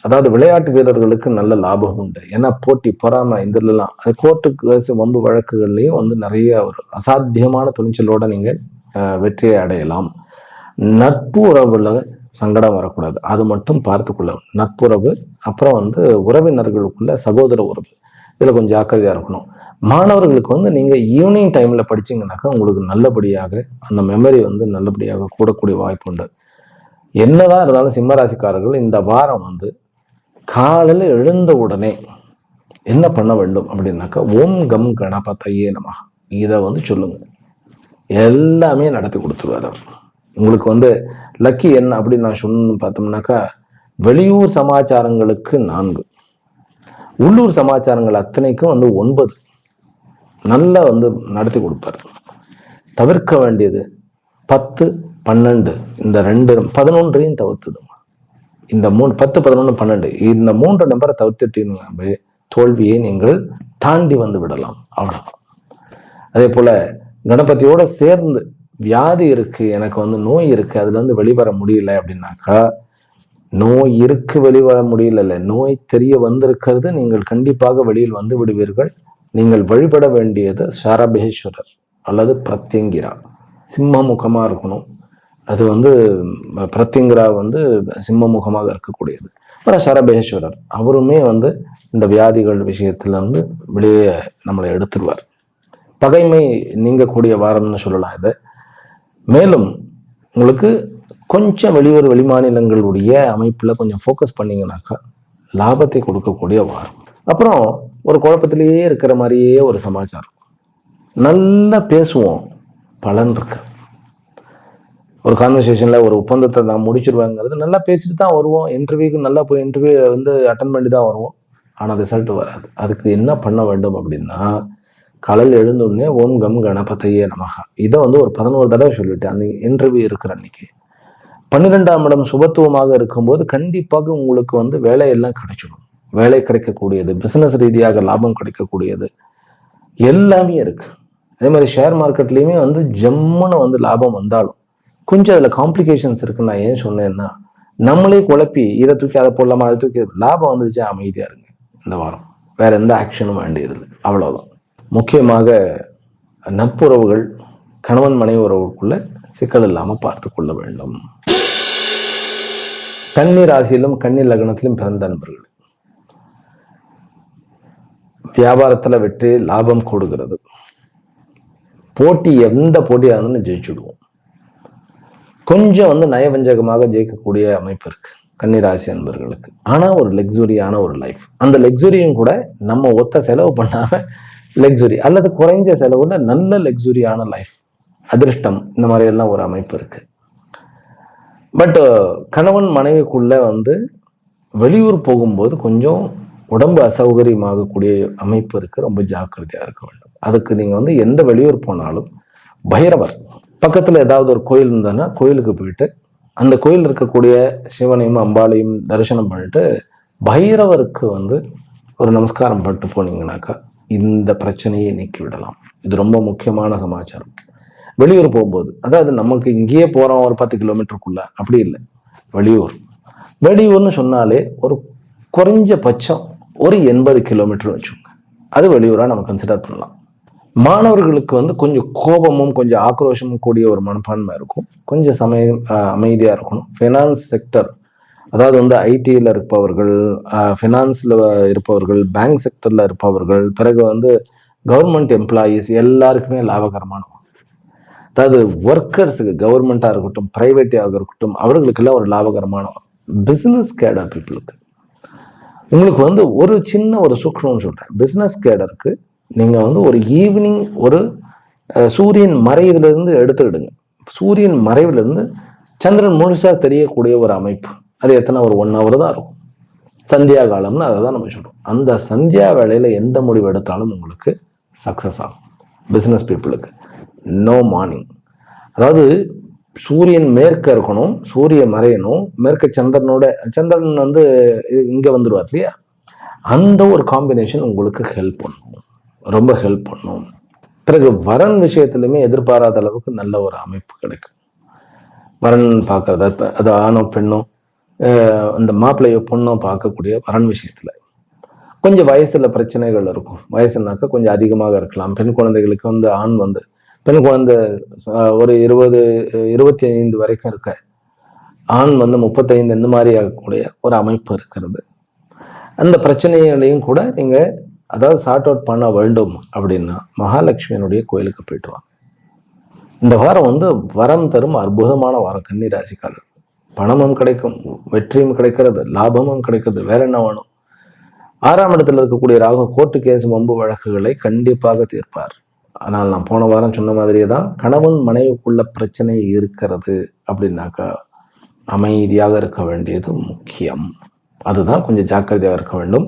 அதாவது விளையாட்டு வீரர்களுக்கு நல்ல லாபம் உண்டு. ஏன்னா போட்டி பொறாமை இதுலாம் அது கோர்ட்டுக்கு வம்பு வழக்குகள்லையும் வந்து நிறைய ஒரு அசாத்தியமான துணிச்சலோட நீங்க வெற்றியை அடையலாம். நட்பு உறவுல சங்கடம் வரக்கூடாது, அது மட்டும் பார்த்துக்கொள்ள. நட்புறவு, அப்புறம் வந்து உறவினர்களுக்குள்ள சகோதர உறவு, இதுல கொஞ்சம் ஜாக்கிரதையா இருக்கணும். மாணவர்களுக்கு வந்து நீங்க ஈவினிங் டைம்ல படிச்சீங்கன்னாக்கா உங்களுக்கு நல்லபடியாக அந்த மெமரி வந்து நல்லபடியாக கூடக்கூடிய வாய்ப்பு உண்டு. என்னதான் இருந்தாலும் சிம்மராசிக்காரர்கள் இந்த வாரம் வந்து காலையில எழுந்த உடனே என்ன பண்ண வேண்டும் அப்படின்னாக்கா, ஓம் கம் கணபதையே நமஹ, இதை வந்து சொல்லுங்க. எல்லாமே நடத்தி கொடுத்துருவாரு. உங்களுக்கு வந்து லக்கி என்ன அப்படின்னு நான் சொல்லணும்னு பார்த்தோம்னாக்கா, வெளியூர் சமாச்சாரங்களுக்கு 4, உள்ளூர் சமாச்சாரங்கள் அத்தனைக்கும் வந்து 9 நல்லா வந்து நடத்தி கொடுப்பார். தவிர்க்க வேண்டியது 10, 12 இந்த 2, 11ஐயும் தவிர்த்துடும். இந்த 3, 10, 11, 12 இந்த 3 நம்பரை தவிர்த்துட்டீங்க தோல்வியை நீங்கள் தாண்டி வந்து விடலாம். அவ்வளவுதான். அதே போல கணபதியோட சேர்ந்து வியாதி இருக்கு, எனக்கு வந்து நோய் இருக்கு, அதுல இருந்து வெளிவர முடியல அப்படின்னாக்கா, நோய் இருக்கு வெளிவர முடியல, நோய் தெரிய வந்திருக்கிறது, நீங்கள் கண்டிப்பாக வெளியில் வந்து விடுவீர்கள். நீங்கள் வழிபட வேண்டியது சரபேஸ்வரர் அல்லது பிரத்யங்கிரா. சிம்ம முகமா இருக்கணும். அது வந்து பிரத்யங்கிரா வந்து சிம்ம முகமாக இருக்கக்கூடியது. அப்புறம் சரபேஸ்வரர் அவருமே வந்து இந்த வியாதிகள் விஷயத்துல வந்து வெளியே நம்மளை எடுத்துருவார். பகைமை நீங்கக்கூடிய வாரம்னு சொல்லலாம் இதை. மேலும் உங்களுக்கு கொஞ்சம் வெளியூர் வெளிமாநிலங்களுடைய அமைப்புல கொஞ்சம் ஃபோக்கஸ் பண்ணீங்கன்னாக்கா லாபத்தை கொடுக்கக்கூடிய வாரம். அப்புறம் ஒரு குழப்பத்திலேயே இருக்கிற மாதிரியே ஒரு சமாச்சாரம். நல்லா பேசுவோம், பலன் இருக்கு. ஒரு கான்வர்சேஷன்ல ஒரு ஒப்பந்தத்தை நான் முடிச்சிருவாங்கிறது நல்லா பேசிட்டு தான் வருவோம். இன்டர்வியூக்கு நல்லா போய் இன்டர்வியூ வந்து அட்டன் பண்ணி தான் வருவோம். ஆனால் ரிசல்ட் வராது. அதுக்கு என்ன பண்ண வேண்டும் அப்படின்னா, காலையில் எழுந்தோடனே ஓம் கம் கணபதையே நமஹா இதை வந்து ஒரு 11 தடவை சொல்லிட்டேன். அந்த இன்டர்வியூ இருக்கிற அன்னைக்கு 12ஆம் இடம் சுபத்துவமாக இருக்கும்போது கண்டிப்பாக உங்களுக்கு வந்து வேலையெல்லாம் கிடைச்சிடும். வேலை கிடைக்கக்கூடியது, பிசினஸ் ரீதியாக லாபம் கிடைக்கக்கூடியது எல்லாமே இருக்கு. அதே மாதிரி ஷேர் மார்க்கெட்லயுமே வந்து ஜம்முன்னு வந்து லாபம் வந்தாலும் கொஞ்சம் அதுல காம்ப்ளிகேஷன்ஸ் இருக்கு. நான் ஏன் சொன்னேன்னா, நம்மளே குழப்பி இதை தூக்கி அதை போடலாமா, அதை தூக்கி லாபம் வந்துருச்சு, அமைதியா இருங்க இந்த வாரம். வேற எந்த ஆக்ஷனும் வேண்டியதில்லை, அவ்வளவுதான். முக்கியமாக நட்புறவுகள், கணவன் மனைவி உறவுக்குள்ள சிக்கல் இல்லாமல் பார்த்து கொள்ள வேண்டும். கன்னி ராசியிலும் கன்னி லக்னத்திலும் பிறந்த நண்பர்கள் வியாபாரத்துல வெற்றி, லாபம் கூடுகிறது. போட்டி எந்த போட்டியாக இருந்தாலும் ஜெயிச்சுடுவோம். கொஞ்சம் நயவஞ்சகமாக ஜெயிக்கக்கூடிய அமைப்பு இருக்கு கன்னிராசி அன்பர்களுக்கு. ஆனா ஒரு லக்ஸுரியான ஒரு லைஃப். அந்த லக்ஸுரியும் கூட நம்ம ஒத்த செலவு பண்ணாம லக்ஸுரி அல்லது குறைஞ்ச செலவுல நல்ல லக்ஸுரியான லைஃப், அதிர்ஷ்டம், இந்த மாதிரி எல்லாம் ஒரு அமைப்பு இருக்கு. பட் கணவன் மனைவிக்குள்ள வெளியூர் போகும்போது கொஞ்சம் உடம்பு அசௌகரியமாகக்கூடிய அமைப்பு இருக்கு. ரொம்ப ஜாக்கிரதையா இருக்க வேண்டும். அதுக்கு நீங்க எந்த வெளியூர் போனாலும் பைரவர் பக்கத்துல ஏதாவது ஒரு கோயில் இருந்ததுன்னா கோயிலுக்கு போயிட்டு அந்த கோயில் இருக்கக்கூடிய சிவனையும் அம்பாளையும் தரிசனம் பண்ணிட்டு பைரவருக்கு ஒரு நமஸ்காரம் பண்ணிட்டு போனீங்கன்னாக்கா இந்த பிரச்சனையை நீக்கி விடலாம். இது ரொம்ப முக்கியமான சமாச்சாரம். வெளியூர் போகும்போது, அதாவது நமக்கு இங்கேயே போறோம் ஒரு 10 கிலோமீட்டருக்குள்ள, அப்படி இல்லை. வெளியூர்னு சொன்னாலே ஒரு குறைஞ்சபட்சம் ஒரு 80 கிலோமீட்டர் வச்சுக்கோங்க. அது வெளியூரா நம்ம கன்சிடர் பண்ணலாம். மாணவர்களுக்கு கொஞ்சம் கோபமும் கொஞ்சம் ஆக்ரோஷமும் கூடிய ஒரு மனப்பான்மை இருக்கும். கொஞ்சம் சமயம் அமைதியா இருக்கணும். ஃபினான்ஸ் செக்டர், அதாவது ஐடியில் இருப்பவர்கள், ஃபினான்ஸ்ல இருப்பவர்கள், பேங்க் செக்டர்ல இருப்பவர்கள், பிறகு கவர்மெண்ட் எம்ப்ளாயீஸ் எல்லாருக்குமே லாபகரமான, அதாவது ஒர்க்கர்ஸுக்கு கவர்மெண்டா இருக்கட்டும் பிரைவேட்டாக இருக்கட்டும் அவர்களுக்கெல்லாம் ஒரு லாபகரமான பிசினஸ் கேடர் பீப்புளுக்கு. உங்களுக்கு ஒரு சின்ன ஒரு சூக்ஷ்மம் சொல்றேன். பிசினஸ் கேடருக்கு நீங்க ஒரு ஈவினிங் ஒரு சூரியன் மறைவிலிருந்து எடுத்துக்கிடுங்க. சூரியன் மறைவிலிருந்து சந்திரன் முழுசா தெரியக்கூடிய ஒரு அமைப்பு. அது எத்தனை ஒரு 1 hour தான் இருக்கும். சந்தியா காலம்னு அதை தான் நம்ம சொல்றோம். அந்த சந்தியா வேளையில எந்த முடிவு எடுத்தாலும் உங்களுக்கு சக்சஸ் ஆகும். பிசினஸ் பீப்புளுக்கு நோ மார்னிங், அதாவது சூரியன் மேற்க இருக்கணும், சூரியன் மறையணும், மேற்க சந்திரன் இங்க வந்துடுவார் இல்லையா, அந்த ஒரு காம்பினேஷன் உங்களுக்கு ஹெல்ப் பண்ணும், ரொம்ப ஹெல்ப் பண்ணும். பிறகு வரன் விஷயத்திலுமே எதிர்பாராத அளவுக்கு நல்ல ஒரு அமைப்பு கிடைக்கும். வரன் பார்க்கறது, அது ஆணோ பெண்ணோ, அந்த மாப்பிள்ளையோ பொண்ணோ பார்க்கக்கூடிய வரன் விஷயத்துல கொஞ்சம் வயசுல பிரச்சனைகள் இருக்கும். வயசுனாக்கா கொஞ்சம் அதிகமாக இருக்கலாம். பெண் குழந்தைகளுக்கு ஆண் பெண் குழந்தை ஒரு 20-25 வரைக்கும் இருக்க, ஆண் 35 இந்த மாதிரி ஆகக்கூடிய ஒரு அமைப்பு இருக்கிறது. அந்த பிரச்சனைகளையும் கூட நீங்க அதாவது சார்ட் அவுட் பண்ண வேண்டும் அப்படின்னா மகாலட்சுமியினுடைய கோயிலுக்கு போயிட்டு வாங்க. இந்த வாரம் வரம் தரும் அற்புதமான வாரம் கன்னிராசிக்காரர். பணமும் கிடைக்கும், வெற்றியும் கிடைக்கிறது, லாபமும் கிடைக்கிறது. வேற என்ன வேணும்? 6ஆம் இடத்துல இருக்கக்கூடிய ராகு கோர்ட்டு கேஸ் வம்பு வழக்குகளை கண்டிப்பாக தீர்ப்பார். ஆனால் நான் போன வாரம் சொன்ன மாதிரியே தான், கணவன் மனைவிக்குள்ள பிரச்சனை இருக்கிறது அப்படின்னாக்கா அமைதியாக இருக்க வேண்டியது முக்கியம். அதுதான் கொஞ்சம் ஜாக்கிரதையாக இருக்க வேண்டும்.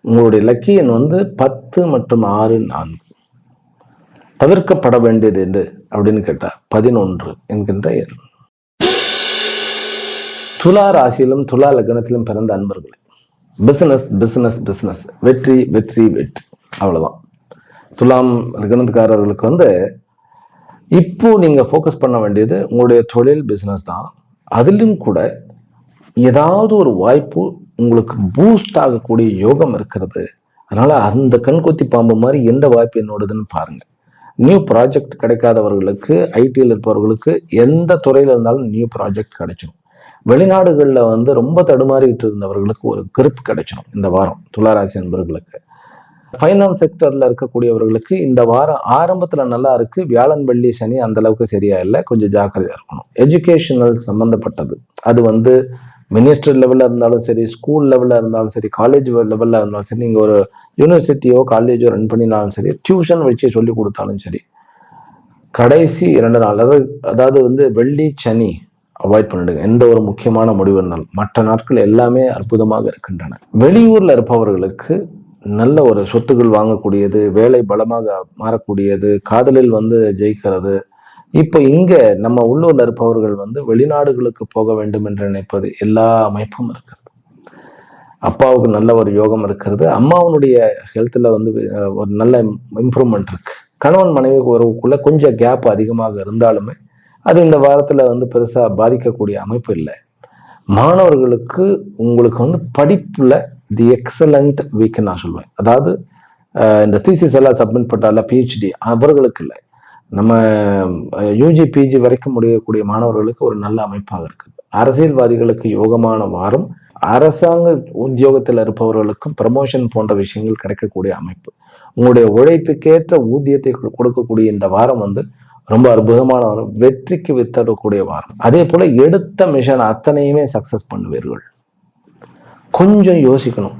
உங்களுடைய லக்கி எண் 10 மற்றும் 6, 4. தவிர்க்கப்பட வேண்டியது எது அப்படின்னு கேட்டா 11 என்கின்ற எண். துலா ராசியிலும் துலா லக்னத்திலும் பிறந்த அன்பர்களே, பிசினஸ் பிசினஸ் பிசினஸ், வெற்றி வெற்றி வெற்றி, அவ்வளவுதான். துலாம் லக்னத்துக்காரர்களுக்கு இப்போ நீங்க ஃபோக்கஸ் பண்ண வேண்டியது உங்களுடைய தொழில் பிசினஸ் தான். அதிலும் கூட ஏதாவது ஒரு வாய்ப்பு உங்களுக்கு பூஸ்ட் ஆகக்கூடிய யோகம் இருக்கிறது. அதனால அந்த கண்கொத்தி பாம்பு மாதிரி எந்த வாய்ப்பு என்னோடதுன்னு பாருங்க. நியூ ப்ராஜெக்ட் கிடைக்காதவர்களுக்கு, ஐடியில் இருப்பவர்களுக்கு எந்த துறையில இருந்தாலும் நியூ ப்ராஜெக்ட் கிடைச்சிடும். வெளிநாடுகளில் ரொம்ப தடுமாறிட்டு இருந்தவர்களுக்கு ஒரு கிரிப் கிடைச்சிடும் இந்த வாரம். துளாராசி அன்பர்களுக்கு ஃபைனான்ஸ் செக்டர்ல இருக்கக்கூடியவர்களுக்கு இந்த வாரம் ஆரம்பத்துல நல்லா இருக்கு. வியாழன் வெள்ளி சனி அந்த அளவுக்கு சரியா இல்லை, கொஞ்சம் ஜாக்கிரதையா இருக்கணும். எஜுகேஷனல் சம்பந்தப்பட்டது, அது மினிஸ்டர் லெவல்ல இருந்தாலும் சரி, ஸ்கூல் லெவல்ல இருந்தாலும் சரி, காலேஜ் லெவல்ல இருந்தாலும் சரி, நீங்க ஒரு யூனிவர்சிட்டியோ காலேஜோ ரன் பண்ணினாலும் சரி, டியூஷன் வச்சு சொல்லி கொடுத்தாலும் சரி, கடைசி 2 நாள் அதாவது வெள்ளி சனி அவாய்ட் பண்ணிடுங்க. எந்த ஒரு முக்கியமான முடிவு இருந்தாலும். மற்ற நாட்கள் எல்லாமே அற்புதமாக இருக்கின்றன. வெளியூர்ல இருப்பவர்களுக்கு நல்ல ஒரு சொத்துக்கள் வாங்கக்கூடியது, வேலை பலமாக மாறக்கூடியது, காதலில் ஜெயிக்கிறது. இப்போ இங்க நம்ம உள்ளூர்ல இருப்பவர்கள் வெளிநாடுகளுக்கு போக வேண்டும் என்று நினைப்பது எல்லா அமைப்பும் இருக்கிறது. அப்பாவுக்கு நல்ல ஒரு யோகம் இருக்கிறது. அம்மாவனுடைய ஹெல்த்ல ஒரு நல்ல இம்ப்ரூவ்மெண்ட் இருக்கு. கணவன் மனைவி உறவுக்குள்ள கொஞ்சம் கேப் அதிகமாக இருந்தாலுமே அது இந்த வாரத்துல பெருசா பாதிக்கக்கூடிய அமைப்பு இல்லை. மாணவர்களுக்கு உங்களுக்கு படிப்புல தி எக்ஸலண்ட் வீக் நான் சொல்லுவேன். அதாவது இந்த தீசிஸ் எல்லாம் சப்மிட் பண்ணால PhD அவர்களுக்கு இல்லை, நம்ம யூஜி பிஜி வரைக்கும் முடியக்கூடிய மாணவர்களுக்கு ஒரு நல்ல அமைப்பாக இருக்குது. அரசியல்வாதிகளுக்கு யோகமான வாரம், அரசாங்க உத்தியோகத்தில் இருப்பவர்களுக்கும் ப்ரமோஷன் போன்ற விஷயங்கள் கிடைக்கக்கூடிய அமைப்பு. உங்களுடைய உழைப்புக்கேற்ற ஊதியத்தை கொடுக்கக்கூடிய இந்த வாரம் வந்து ரொம்ப அற்புதமான வாரம், வெற்றிக்கு வித்தரக்கூடிய வாரம். அதே போல எடுத்த மிஷன் அத்தனையுமே சக்சஸ் பண்ணுவீர்கள். கொஞ்சம் யோசிக்கணும்,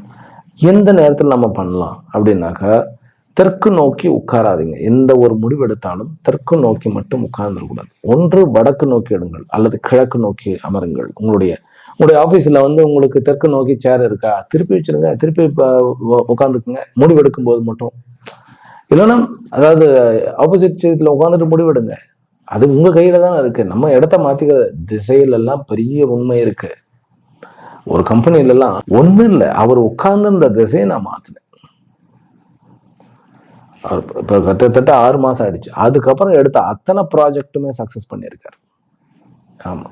எந்த நேரத்தில் நம்ம பண்ணலாம் அப்படின்னாக்கா, தெற்கு நோக்கி உட்காராதீங்க. எந்த ஒரு முடிவு எடுத்தாலும் தெற்கு நோக்கி மட்டும் உட்கார்ந்துடக்கூடாது. ஒன்று வடக்கு நோக்கி எடுங்கள் அல்லது கிழக்கு நோக்கி அமருங்கள். உங்களுடைய ஆபீஸ்ல வந்து உங்களுக்கு தெற்கு நோக்கி சேர் இருக்கா, திருப்பி வச்சிருங்க, திருப்பி உட்காந்துக்குங்க முடிவு எடுக்கும் போது மட்டும். இல்லைன்னா அதாவது ஆப்போசிட் சைட்ல உட்காந்துட்டு முடிவெடுங்க. அது உங்க கையில தான் இருக்கு. நம்ம இடத்த மாத்திக்கிற திசையில எல்லாம் பெரிய உண்மை இருக்கு. ஒரு கம்பெனில எல்லாம் ஒண்ணு இல்லை, அவர் உட்கார்ந்து இந்த திசையை நான் மாத்தினேன். இப்போ கிட்டத்தட்ட 6 மாசம் ஆயிடுச்சு. அதுக்கப்புறம் எடுத்த அத்தனை ப்ராஜெக்டுமே சக்சஸ் பண்ணியிருக்காரு. ஆமா,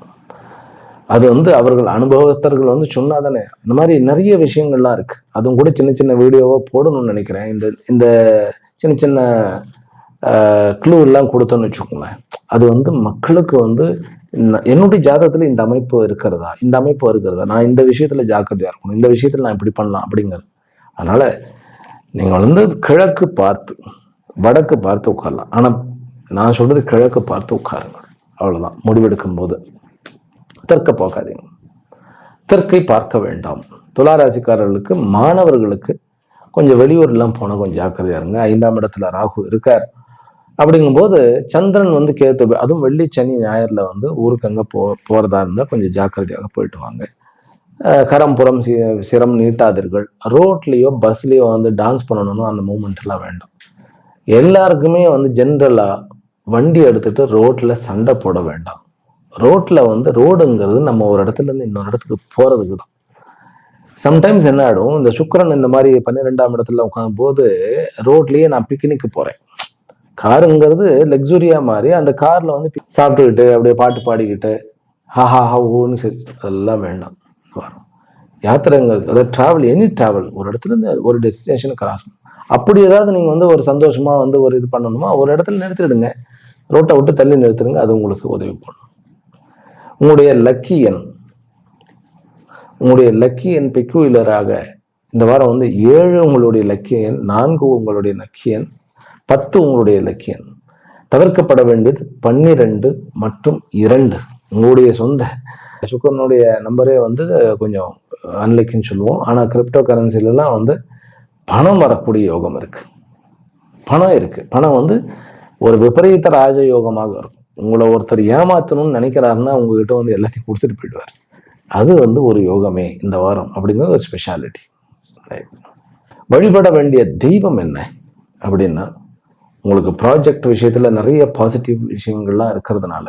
அது வந்து அவர்கள் அனுபவஸ்தர்கள் வந்து சொன்னாதானே. இந்த மாதிரி நிறைய விஷயங்கள்லாம் இருக்கு. அதுவும் கூட சின்ன சின்ன வீடியோவா போடணும்னு நினைக்கிறேன். இந்த சின்ன சின்ன க்ளூ எல்லாம் கொடுத்தோன்னு வச்சுக்கோங்களேன். அது வந்து மக்களுக்கு வந்து என்னுடைய ஜாதகத்துல இந்த அமைப்பு இருக்கிறதா, நான் இந்த விஷயத்துல ஜாக்கிரதையா இருக்கணும், இந்த விஷயத்துல நான் இப்படி பண்ணலாம் அப்படிங்கிறது. அதனால நீங்கள் வந்து கிழக்கு பார்த்து வடக்கு பார்த்து உட்காரலாம். ஆனா நான் சொல்றது கிழக்கு பார்த்து உட்காருங்க, அவ்வளவுதான். முடிவெடுக்கும் போது தெற்க பார்க்காதீங்க, தெற்கை பார்க்க வேண்டாம். துளாராசிக்காரர்களுக்கு மாணவர்களுக்கு கொஞ்சம் வெளியூர்லாம் போனால் கொஞ்சம் ஜாக்கிரதையா இருங்க. 5ஆம் இடத்துல ராகு இருக்கார். அப்படிங்கும்போது சந்திரன் வந்து கேத்து, அதுவும் வெள்ளி சனி ஞாயிறுல வந்து ஊருக்கு அங்கே போறதா இருந்தால் கொஞ்சம் ஜாக்கிரதையாக போயிட்டு வாங்க. கரம் புறம் சிரம் நீட்டாதீர்கள். ரோட்லேயோ பஸ்லேயோ வந்து டான்ஸ் பண்ணணும்னு அந்த மூமெண்ட் எல்லாம் வேண்டாம். எல்லாருக்குமே வந்து ஜென்ரலா வண்டி எடுத்துட்டு ரோட்ல சண்டை போட வேண்டாம். ரோட்ல வந்து ரோடுங்கிறது நம்ம ஒரு இடத்துல இருந்து இன்னொரு இடத்துக்கு போறதுக்கு தான். சம்டைம்ஸ் என்ன ஆயிடும், இந்த சுக்கிரன் இந்த மாதிரி 12ஆம் இடத்துல உட்காரும் போது ரோட்லயே நான் பிக்னிக் போறேன். காருங்கிறது லக்ஸுரியா மாதிரி அந்த கார்ல வந்து சாப்பிட்டுக்கிட்டு அப்படியே பாட்டு பாடிக்கிட்டு ஹஹா ஹூன்னு சரி, அதெல்லாம் வேண்டாம். யாத்திரைங்கிறது, அதாவது டிராவல், எனி டிராவல், ஒரு இடத்துல இருந்து ஒரு டெஸ்டினேஷன் கிராஸ். அப்படி ஏதாவது நீங்க வந்து ஒரு சந்தோஷமா வந்து ஒரு இது பண்ணணுமா, ஒரு இடத்துல நிறுத்திடுங்க, ரோட்டை விட்டு தள்ளி நிறுத்திடுங்க, அது உங்களுக்கு உதவி பண்ணும். உங்களுடைய லக்கி எண் பெக்யூலராக இந்த வாரம் வந்து 7 உங்களுடைய லக்கி எண், 4 உங்களுடைய லக்கி எண், 10 உங்களுடைய லக்கி எண். தவிர்க்கப்பட வேண்டியது 12 மற்றும் 2. உங்களுடைய சொந்த சுக்கரனுடைய நம்பரே வந்து கொஞ்சம் அன்லக்கின்னு சொல்லுவோம். ஆனா கிரிப்டோ கரன்சிலாம் வந்து பணம் வரக்கூடிய யோகம் இருக்கு, பணம் இருக்கு. பணம் வந்து ஒரு விபரீத ராஜயோகமாக இருக்கும். உங்களை ஒருத்தர் ஏமாத்தணும்னு நினைக்கிறாருன்னா உங்ககிட்ட வந்து எல்லாத்தையும் கொடுத்துட்டு போயிடுவார். அது வந்து ஒரு யோகமே இந்த வாரம் அப்படிங்கிற ஒரு ஸ்பெஷாலிட்டி. வழிபட வேண்டிய தெய்வம் என்ன அப்படின்னா, உங்களுக்கு ப்ராஜெக்ட் விஷயத்துல நிறைய பாசிட்டிவ் விஷயங்கள்லாம் இருக்கிறதுனால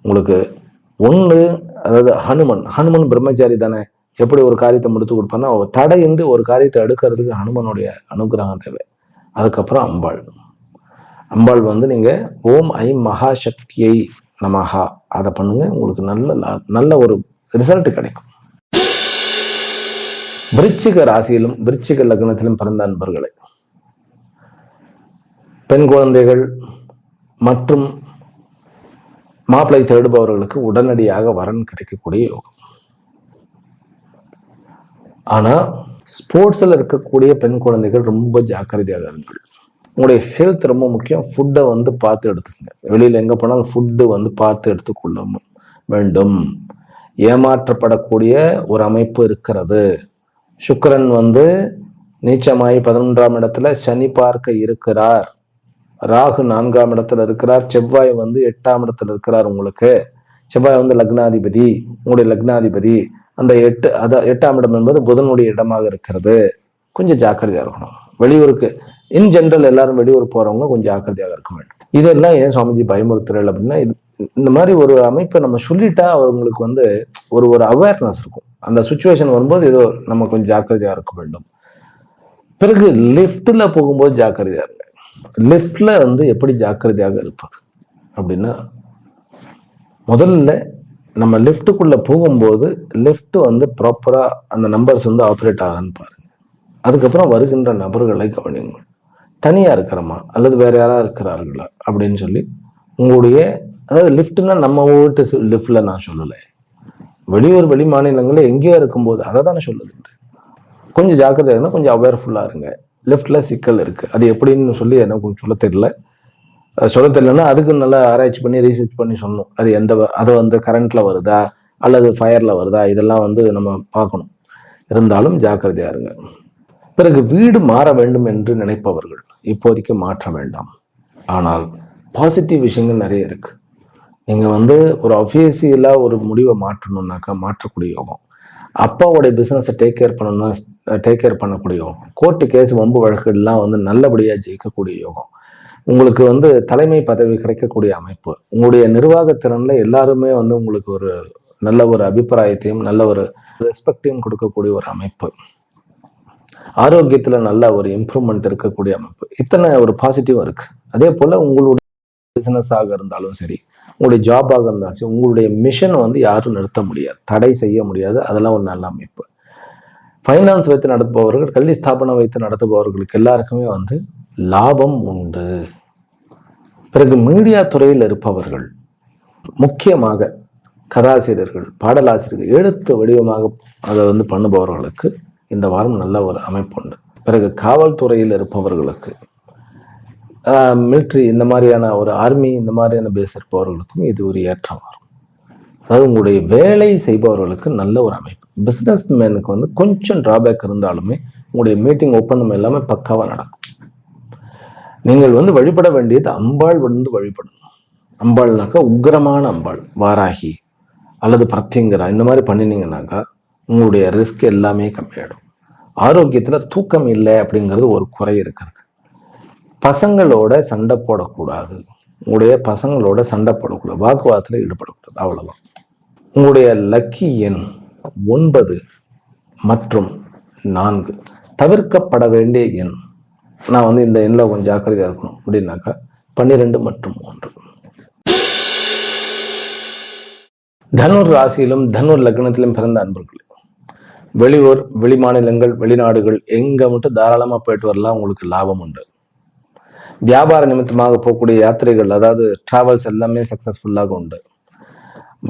உங்களுக்கு ஒன்று, அதாவது ஹனுமன் பிரம்மச்சாரி தானே, எப்படி ஒரு காரியத்தை முடித்து கொடுப்பான்னா, தடையின்றி ஒரு காரியத்தை எடுக்கிறதுக்கு ஹனுமனுடைய அனுகிரகம் தேவை. அதுக்கப்புறம் அம்பாள் வந்து நீங்க ஓம் ஐம் மகாசக்தியை நமஹா அதை பண்ணுங்க, உங்களுக்கு நல்ல ஒரு ரிசல்ட் கிடைக்கும். விருச்சிக ராசியிலும் விருச்சிக லக்னத்திலும் பிறந்த அன்பர்களை, பெண் குழந்தைகள் மற்றும் மாப்பிளை தேடுபவர்களுக்கு உடனடியாக வரன் கிடைக்கக்கூடிய யோகம். ஆனா ஸ்போர்ட்ஸ்ல இருக்கக்கூடிய பெண் குழந்தைகள் ரொம்ப ஜாக்கிரதையாக இருங்கள். உங்களுடைய ஹெல்த் ரொம்ப முக்கியம். ஃபுட்டை வந்து பார்த்து எடுத்துக்கங்க. வெளியில எங்க போனாலும் ஃபுட்டு வந்து பார்த்து எடுத்துக்கொள்ள வேண்டும். ஏமாற்றப்படக்கூடிய ஒரு அமைப்பு இருக்கிறது. சுக்கிரன் வந்து நீச்சமாயி 11ஆம் இடத்துல சனி பார்க்க இருக்கிறார். ராகு 4ஆம் இடத்துல இருக்கிறார். செவ்வாய் வந்து 8ஆம் இடத்துல இருக்கிறார். உங்களுக்கு செவ்வாய் வந்து லக்னாதிபதி, உங்களுடைய லக்னாதிபதி. அந்த 8ஆம் இடம் என்பது புதனுடைய இடமாக இருக்கிறது. கொஞ்சம் ஜாக்கிரதையா இருக்கணும். வெளியூருக்கு இன் ஜென்ரல் எல்லாரும் வெளியூர் போறவங்க கொஞ்சம் ஜாக்கிரதையாக இருக்க வேண்டும். இதெல்லாம் ஏன் சுவாமிஜி பயமுறுத்துறல் அப்படின்னா, இந்த மாதிரி ஒரு அமைப்பை நம்ம சொல்லிட்டா அவங்களுக்கு வந்து ஒரு அவேர்னஸ் இருக்கும். அந்த சுச்சுவேஷன் வரும்போது ஏதோ நம்ம கொஞ்சம் ஜாக்கிரதையா இருக்க வேண்டும். பிறகு லிஃப்ட்ல போகும்போது ஜாக்கிரதையா இருங்க. லிஃப்ட்ல வந்து எப்படி ஜாக்கிரதையாக இருப்பது அப்படின்னா, முதல்ல நம்ம லிஃப்ட்டுக்குள்ள போகும்போது லிஃப்ட் வந்து ப்ராப்பரா அந்த நம்பர்ஸ் வந்து ஆப்ரேட் ஆகுன்னு பாருங்க. அதுக்கப்புறம் வருகின்ற நபர்களை கவனிங்க. தனியா இருக்கிறோமா அல்லது வேற யாராவது இருக்கிறார்களா அப்படின்னு சொல்லி உங்களுடைய, அதாவது லிஃப்ட்னா நம்ம வீட்டு லிஃப்ட்ல நான் சொல்லலை, வெளியூர் வெளி மாநிலங்களில் எங்கேயோ இருக்கும்போது அதை தானே சொல்லுது. கொஞ்சம் ஜாக்கிரதையா இருந்தால் கொஞ்சம் அவேர்ஃபுல்லா இருங்க. லிஃப்ட்ல சிக்கல் இருக்கு, அது எப்படின்னு சொல்லி எனக்கு கொஞ்சம் சொல்ல தெரியலன்னா அதுக்கு நல்லா ஆராய்ச்சி பண்ணி ரீசர்ச் பண்ணி சொல்லணும். அது அது வந்து கரண்ட்ல வருதா அல்லது ஃபயர்ல வருதா, இதெல்லாம் வந்து நம்ம பார்க்கணும். இருந்தாலும் ஜாக்கிரதையா இருங்க. பிறகு வீடு மாற வேண்டும் என்று நினைப்பவர்கள் இப்போதைக்கு மாற்ற வேண்டாம். ஆனால் பாசிட்டிவ் விஷயங்கள் நிறைய இருக்கு. நீங்க வந்து ஒரு அஃபிஷியலா ஒரு முடிவை மாற்றணும்னாக்கா மாற்றக்கூடிய யோகம். அப்பாவோடைய பிசினஸை டேக் கேர் பண்ணக்கூடிய யோகம். கோர்ட்டு கேஸ் வம்பு வழக்குகள்லாம் வந்து நல்லபடியா ஜெயிக்கக்கூடிய யோகம். உங்களுக்கு வந்து தலைமை பதவி கிடைக்கக்கூடிய அமைப்பு. உங்களுடைய நிர்வாகத்திறன்ல எல்லாருமே வந்து உங்களுக்கு ஒரு நல்ல ஒரு அபிப்பிராயத்தையும் நல்ல ஒரு ரெஸ்பெக்டையும் கொடுக்கக்கூடிய ஒரு அமைப்பு. ஆரோக்கியத்துல நல்ல ஒரு இம்ப்ரூவ்மெண்ட் இருக்கக்கூடிய அமைப்பு. இத்தனை ஒரு பாசிட்டிவ் இருக்கு. அதே போல உங்களுடைய பிசினஸ் ஆக இருந்தாலும் சரி, உங்களுடைய ஜாபாக இருந்தாலும் சரி, உங்களுடைய மிஷனை வந்து யாரும் நிறுத்த முடியாது, தடை செய்ய முடியாது. அதெல்லாம் ஒரு நல்ல அமைப்பு. ஃபைனான்ஸ் வைத்து நடத்துபவர்கள், கல்வி ஸ்தாபனம் வைத்து நடத்துபவர்களுக்கு எல்லாருக்குமே வந்து லாபம் உண்டு. பிறகு மீடியா துறையில் இருப்பவர்கள், முக்கியமாக கதாசிரியர்கள், பாடலாசிரியர்கள், எழுத்து வடிவமாக அதை வந்து பண்ணுபவர்களுக்கு இந்த வாரம் நல்ல ஒரு அமைப்பு உண்டு. பிறகு காவல்துறையில் இருப்பவர்களுக்கு, மிலிட்ரி, இந்த மாதிரியான ஒரு ஆர்மி, இந்த மாதிரியான பேஸ் இருப்பவர்களுக்கும் இது ஒரு ஏற்றம் வரும். அதாவது உங்களுடைய வேலை செய்பவர்களுக்கு நல்ல ஒரு அமைப்பு. பிசினஸ் மேனுக்கு வந்து கொஞ்சம் டிராபேக் இருந்தாலுமே உங்களுடைய மீட்டிங் ஒப்பந்தம் எல்லாமே பக்காவா நடக்கும். நீங்கள் வந்து வழிபட வேண்டியது அம்பாள் வந்து வழிபடணும். அம்பாள்னாக்கா உக்கிரமான அம்பாள், வாராகி அல்லது பிரத்யங்கரா, இந்த மாதிரி பண்ணினீங்கன்னாக்கா உங்களுடைய ரிஸ்க் எல்லாமே கம்மியாயிடும். ஆரோக்கியத்துல தூக்கம் இல்லை அப்படிங்கிறது ஒரு குறை இருக்கிறது. பசங்களோட சண்டை போடக்கூடாது. உங்களுடைய பசங்களோட சண்டை போடக்கூடாது, வாக்குவாதத்தில் ஈடுபடக்கூடாது, அவ்வளவுதான். உங்களுடைய லக்கி எண் 9 மற்றும் 4. தவிர்க்கப்பட வேண்டிய எண், நான் வந்து இந்த எண்ணில் கொஞ்சம் ஜாக்கிரதையா இருக்கணும் அப்படின்னாக்கா 12 மற்றும் 3. தனுர் ராசியிலும் தனுர் லக்னத்திலும் பிறந்த அன்பர்கள், வெளியூர், வெளி மாநிலங்கள், வெளிநாடுகள் எங்க மட்டும் தாராளமா போயிட்டு வரலாம். உங்களுக்கு லாபம் உண்டு. வியாபார நிமித்தமாக போகக்கூடிய யாத்திரைகள், அதாவது டிராவல்ஸ் எல்லாமே சக்சஸ்ஃபுல்லாக உண்டு.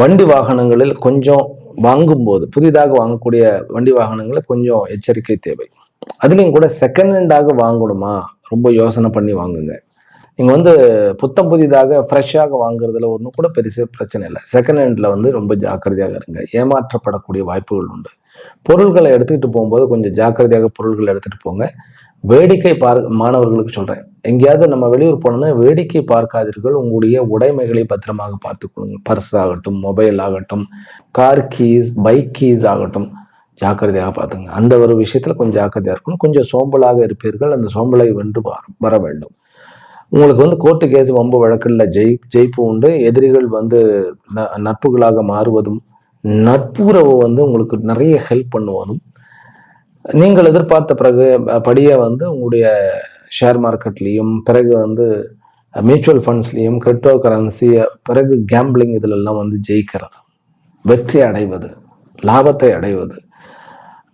வண்டி வாகனங்களில் கொஞ்சம் வாங்கும்போது, புதிதாக வாங்கக்கூடிய வண்டி வாகனங்களில் கொஞ்சம் எச்சரிக்கை தேவை. அதுலேயும் கூட செகண்ட் ஹேண்டாக வாங்கணுமா, ரொம்ப யோசனை பண்ணி வாங்குங்க. நீங்க வந்து புத்தம் புதிதாக ஃப்ரெஷ்ஷாக வாங்குறதுல ஒன்றும் கூட பெருசு பிரச்சனை இல்லை. செகண்ட் ஹேண்ட்ல வந்து ரொம்ப ஜாக்கிரதையாக இருங்க. ஏமாற்றப்படக்கூடிய வாய்ப்புகள் உண்டு. பொருள்களை எடுத்துக்கிட்டு போகும்போது கொஞ்சம் ஜாக்கிரதையாக பொருள்களை எடுத்துட்டு போங்க. வேடிக்கை மாணவர்களுக்கு சொல்றேன், எங்கேயாவது நம்ம வெளியூர் போனோம்னா வேடிக்கை பார்க்காதீர்கள். உங்களுடைய உடைமைகளை பத்திரமாக பார்த்து கொடுங்க. பர்ஸ் ஆகட்டும், மொபைல் ஆகட்டும், கார் கீஸ், பைக் கீஸ் ஆகட்டும், ஜாக்கிரதையாக பார்த்துங்க. அந்த ஒரு விஷயத்துல கொஞ்சம் ஜாக்கிரதையா இருக்கணும். கொஞ்சம் சோம்பலாக இருப்பீர்கள். அந்த சோம்பலை வென்று வர வேண்டும். உங்களுக்கு வந்து கோர்ட்டு கேஸ் வம்பு வழக்கில் ஜெயிப்பு உண்டு. எதிரிகள் வந்து நட்புகளாக மாறுவதும், நட்புறவு வந்து உங்களுக்கு நிறைய ஹெல்ப் பண்ணுவதும், நீங்கள் எதிர்பார்த்த படியே வந்து உங்களுடைய ஷேர் மார்க்கெட்லேயும், பிறகு வந்து மியூச்சுவல் ஃபண்ட்ஸ்லேயும், கிரிப்டோ கரன்சி, பிறகு கேம்பிளிங், இதிலெல்லாம் வந்து ஜெயிக்கிறது, வெற்றி அடைவது, லாபத்தை அடைவது,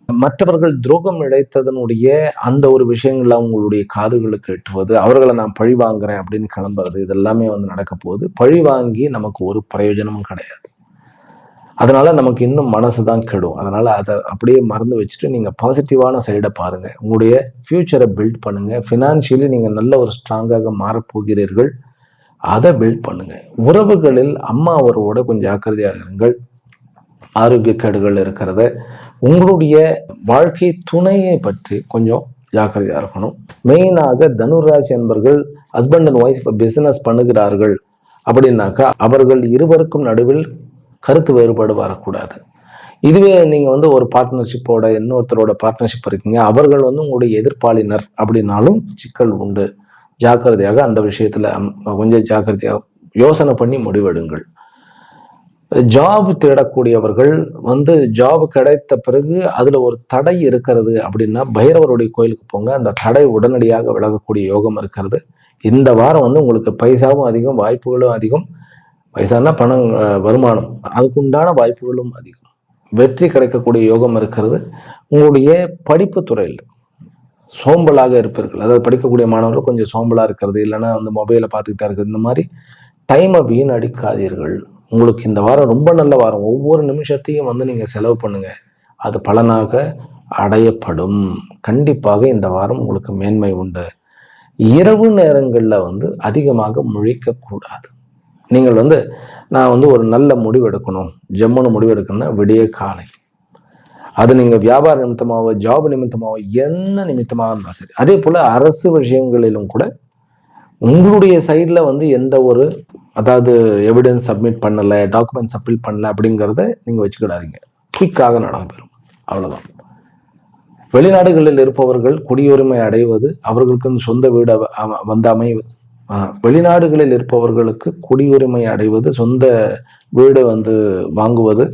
மற்றவர்கள் துரோகம் இழைத்ததனுடைய அந்த ஒரு விஷயங்கள்ல உங்களுடைய காதுகளுக்கு எட்டுவது, அவர்களை நான் பழி வாங்குறேன் அப்படின்னு கிளம்புறது, இதெல்லாமே வந்து நடக்க போகுது. பழி வாங்கி நமக்கு ஒரு பிரயோஜனமும் கிடையாது. அதனால நமக்கு இன்னும் மனசுதான் கெடும். அதனால அதை அப்படியே மறந்து வச்சுட்டு நீங்க பாசிட்டிவான சைடை பாருங்க. உங்களுடைய ஃபியூச்சரை பில்ட் பண்ணுங்க. ஃபினான்ஷியலி நீங்க நல்ல ஒரு ஸ்ட்ராங்காக மாறப்போகிறீர்கள். அதை பில்ட் பண்ணுங்க. உறவுகளில் அம்மா அவரோட கொஞ்சம் ஜாக்கிரதையாக இருங்கள். ஆரோக்கிய கேடுகள் இருக்கிறத, உங்களுடைய வாழ்க்கை துணையை பற்றி கொஞ்சம் ஜாக்கிரதையா இருக்கணும். மெயினாக தனுராசி என்பர்கள் ஹஸ்பண்ட் அண்ட் ஒய்ஃப் பிசினஸ் பண்ணுகிறார்கள் அப்படின்னாக்கா அவர்கள் இருவருக்கும் நடுவில் கருத்து வேறுபாடு வரக்கூடாது. இதுவே நீங்க வந்து ஒரு பார்ட்னர்ஷிப்போட இன்னொருத்தரோட பார்ட்னர்ஷிப் இருக்கீங்க, அவர்கள் வந்து உங்களுடைய எதிர்ப்பாளினர் அப்படின்னாலும் சிக்கல் உண்டு. ஜாக்கிரதையாக அந்த விஷயத்துல கொஞ்சம் ஜாக்கிரதையாக யோசனை பண்ணி முடிவெடுங்கள். ஜாப் தேடக்கூடியவர்கள் வந்து ஜாப் கிடைத்த பிறகு அதுல ஒரு தடை இருக்கிறது அப்படின்னா பைரவருடைய கோயிலுக்கு போங்க. அந்த தடை உடனடியாக விலகக்கூடிய யோகம் இருக்கிறது. இந்த வாரம் வந்து உங்களுக்கு பைசாவும் அதிகம், வாய்ப்புகளும் அதிகம். பைசானா பணம், வருமானம், அதுக்குண்டான வாய்ப்புகளும் அதிகம். வெற்றி கிடைக்கக்கூடிய யோகம் இருக்கிறது. உங்களுடைய படிப்பு துறையில் சோம்பலாக இருப்பீர்கள். அதாவது படிக்கக்கூடிய மாணவர்கள் கொஞ்சம் சோம்பலாக இருக்கிறது, இல்லைன்னா வந்து மொபைலை பார்த்துக்கிட்டா இருக்கிறது, இந்த மாதிரி டைமை வீணடிக்காதீர்கள். உங்களுக்கு இந்த வாரம் ரொம்ப நல்ல வாரம். ஒவ்வொரு நிமிஷத்தையும் வந்து நீங்கள் செலவு பண்ணுங்க, அது பலனாக அடையப்படும். கண்டிப்பாக இந்த வாரம் உங்களுக்கு மேன்மை உண்டு. இரவு நேரங்களில் வந்து அதிகமாக முழிக்கக்கூடாது. நீங்கள் வந்து நான் வந்து ஒரு நல்ல முடிவு எடுக்கணும், ஜம்முன்னு முடிவு எடுக்கணும்னா விடிய காலை. அது நீங்க வியாபார நிமித்தமாவோ ஜாப் நிமித்தமாவோ என்ன நிமித்தமாக இருந்தாலும் சரி. அதே போல அரசு விஷயங்களிலும் கூட உங்களுடைய சைட்ல வந்து எந்த ஒரு அதாவது எவிடன்ஸ் சப்மிட் பண்ணல, டாக்குமெண்ட் சப்மிட் பண்ணல அப்படிங்கிறத நீங்க வச்சுக்கிடாதீங்க. குயிக்காக நடைபெறும், அவ்வளவுதான். வெளிநாடுகளில் இருப்பவர்கள் குடியுரிமை அடைவது, அவர்களுக்கு சொந்த வீடு வந்து அமைவது. வெளிநாடுகளில் இருப்பவர்களுக்கு குடியுரிமை அடைவது, சொந்த வீடு வந்து வாங்குவது,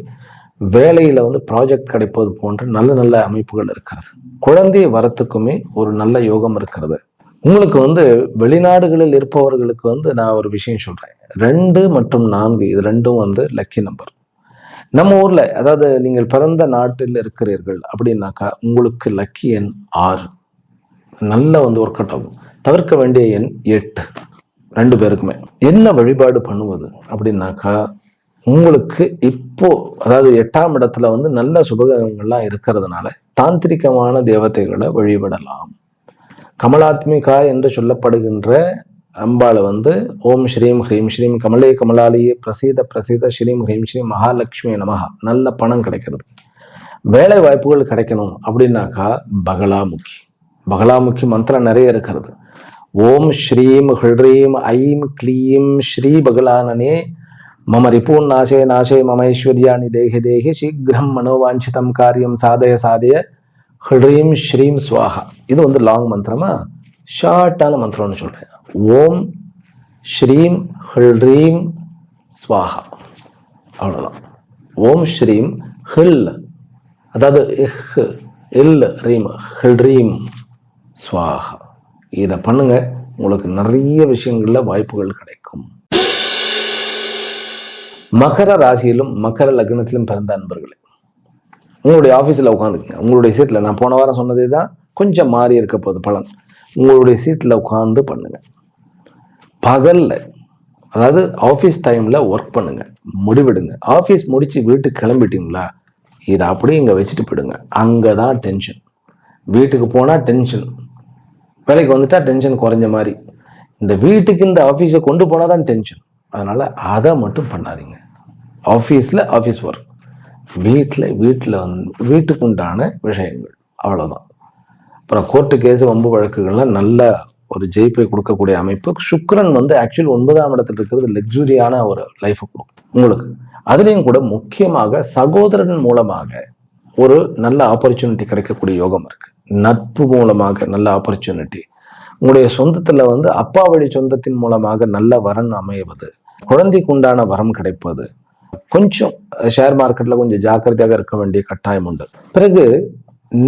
வேலையில வந்து ப்ராஜெக்ட் கிடைப்பது போன்ற நல்ல நல்ல அமைப்புகள் இருக்கிறது. குழந்தை வரத்துக்குமே ஒரு நல்ல யோகம் இருக்கிறது. உங்களுக்கு வந்து வெளிநாடுகளில் இருப்பவர்களுக்கு வந்து நான் ஒரு விஷயம் சொல்றேன். 2 மற்றும் 4 இது ரெண்டும் வந்து லக்கி நம்பர். நம்ம ஊர்ல அதாவது நீங்கள் பிறந்த நாட்டில் இருக்கிறீர்கள் அப்படின்னாக்கா உங்களுக்கு லக்கி எண் 6 நல்ல வந்து ஒர்க் அவுட் ஆகும். தவிர்க்க வேண்டிய எண் 8 2 பேருக்குமே. என்ன வழிபாடு பண்ணுவது அப்படின்னாக்கா, உங்களுக்கு இப்போ அதாவது 8ஆம் இடத்துல வந்து நல்ல சுபகங்கள்லாம் இருக்கிறதுனால தாந்திரிகமான தேவதைகளை வழிபடலாம். கமலாத்மிகா என்று சொல்லப்படுகின்ற அம்பாளை வந்து ஓம் ஸ்ரீம் ஹ்ரீம் ஸ்ரீம் கமலே கமலாலியே பிரசீத பிரசீத ஸ்ரீம் ஹ்ரீம் ஸ்ரீம் மகாலட்சுமி நமகா. நல்ல பணம் கிடைக்கிறது, வேலை வாய்ப்புகள் கிடைக்கணும் அப்படின்னாக்கா பகலாமுகி. பகலாமுகி மந்திரம் நிறைய இருக்கிறது. ஓம் ஸ்ரீம் ஹ்ரீம் ஐம் க்ளீம் ஸ்ரீ பகலானனே மம ரிபூன் நாசே நாசே மம ஐஸ்வர்யாணி தேகி தேகி சீக்கிரம் மனோவாஞ்சிதம் காரியம் சாதய சாதய ஹ்ரீம் ஸ்ரீம் ஸ்வாஹா. இது வந்து லாங் மந்திரமா, ஷார்ட்டான மந்திரம்னு சொல்றேன். ஓம் ஸ்ரீம் ஹ்ரீம் ஸ்வாஹா, அவ்வளவுதான். ஓம் ஸ்ரீம் ஹில் அதாவது இல் ரீம் ஹ்ரீம் ஸ்வாஹா. இதை பண்ணுங்க, உங்களுக்கு நிறைய விஷயங்கள்ல வாய்ப்புகள் கிடைக்கும். மகர ராசியிலும் மகர லக்னத்திலும் பிறந்த அன்பர்களே, உங்களுடைய ஆஃபீஸில் உட்காந்துக்குங்க. உங்களுடைய சீட்டில், நான் போன வாரம் சொன்னதே தான் கொஞ்சம் மாறி இருக்க போகுது பலன். உங்களுடைய சீட்டில் உட்காந்து பண்ணுங்க. பகல்ல அதாவது ஆஃபீஸ் டைமில் ஒர்க் பண்ணுங்க, முடிவிடுங்க. ஆஃபீஸ் முடிச்சு வீட்டுக்கு கிளம்பிட்டீங்களா, இதை அப்படியே இங்கே வச்சுட்டு போயிடுங்க. அங்கே தான் டென்ஷன். வீட்டுக்கு போனால் டென்ஷன், வேலைக்கு வந்துட்டா டென்ஷன் குறைஞ்ச மாதிரி. இந்த வீட்டுக்கு இந்த ஆஃபீஸை கொண்டு போனால் தான் டென்ஷன். அதனால அதை மட்டும் பண்ணாதீங்க. ஆஃபீஸில் ஆஃபீஸ் ஒர்க், வீட்டில் வந்து வீட்டுக்கு உண்டான விஷயங்கள், அவ்வளோதான். அப்புறம் கோர்ட்டு கேஸு வம்பு வழக்குகள்லாம் நல்ல ஒரு ஜெயிப்பை கொடுக்கக்கூடிய அமைப்பு. சுக்கிரன் வந்து ஆக்சுவலி 9ஆம் இடத்துல இருக்கிறது லக்ஸுரியான ஒரு லைஃபை கொடுக்கும் உங்களுக்கு. அதுலேயும் கூட முக்கியமாக சகோதரன் மூலமாக ஒரு நல்ல ஆப்பர்ச்சுனிட்டி கிடைக்கக்கூடிய யோகம் இருக்கு. நட்பு மூலமாக நல்ல ஆப்பர்ச்சுனிட்டி, உங்களுடைய சொந்தத்துல வந்து அப்பா வழி சொந்தத்தின் மூலமாக நல்ல வரன் அமைவது, குழந்தைக்கு உண்டான வரம் கிடைப்பது. கொஞ்சம் ஷேர் மார்க்கெட்ல கொஞ்சம் ஜாக்கிரதையாக இருக்க வேண்டிய கட்டாயம் உண்டு. பிறகு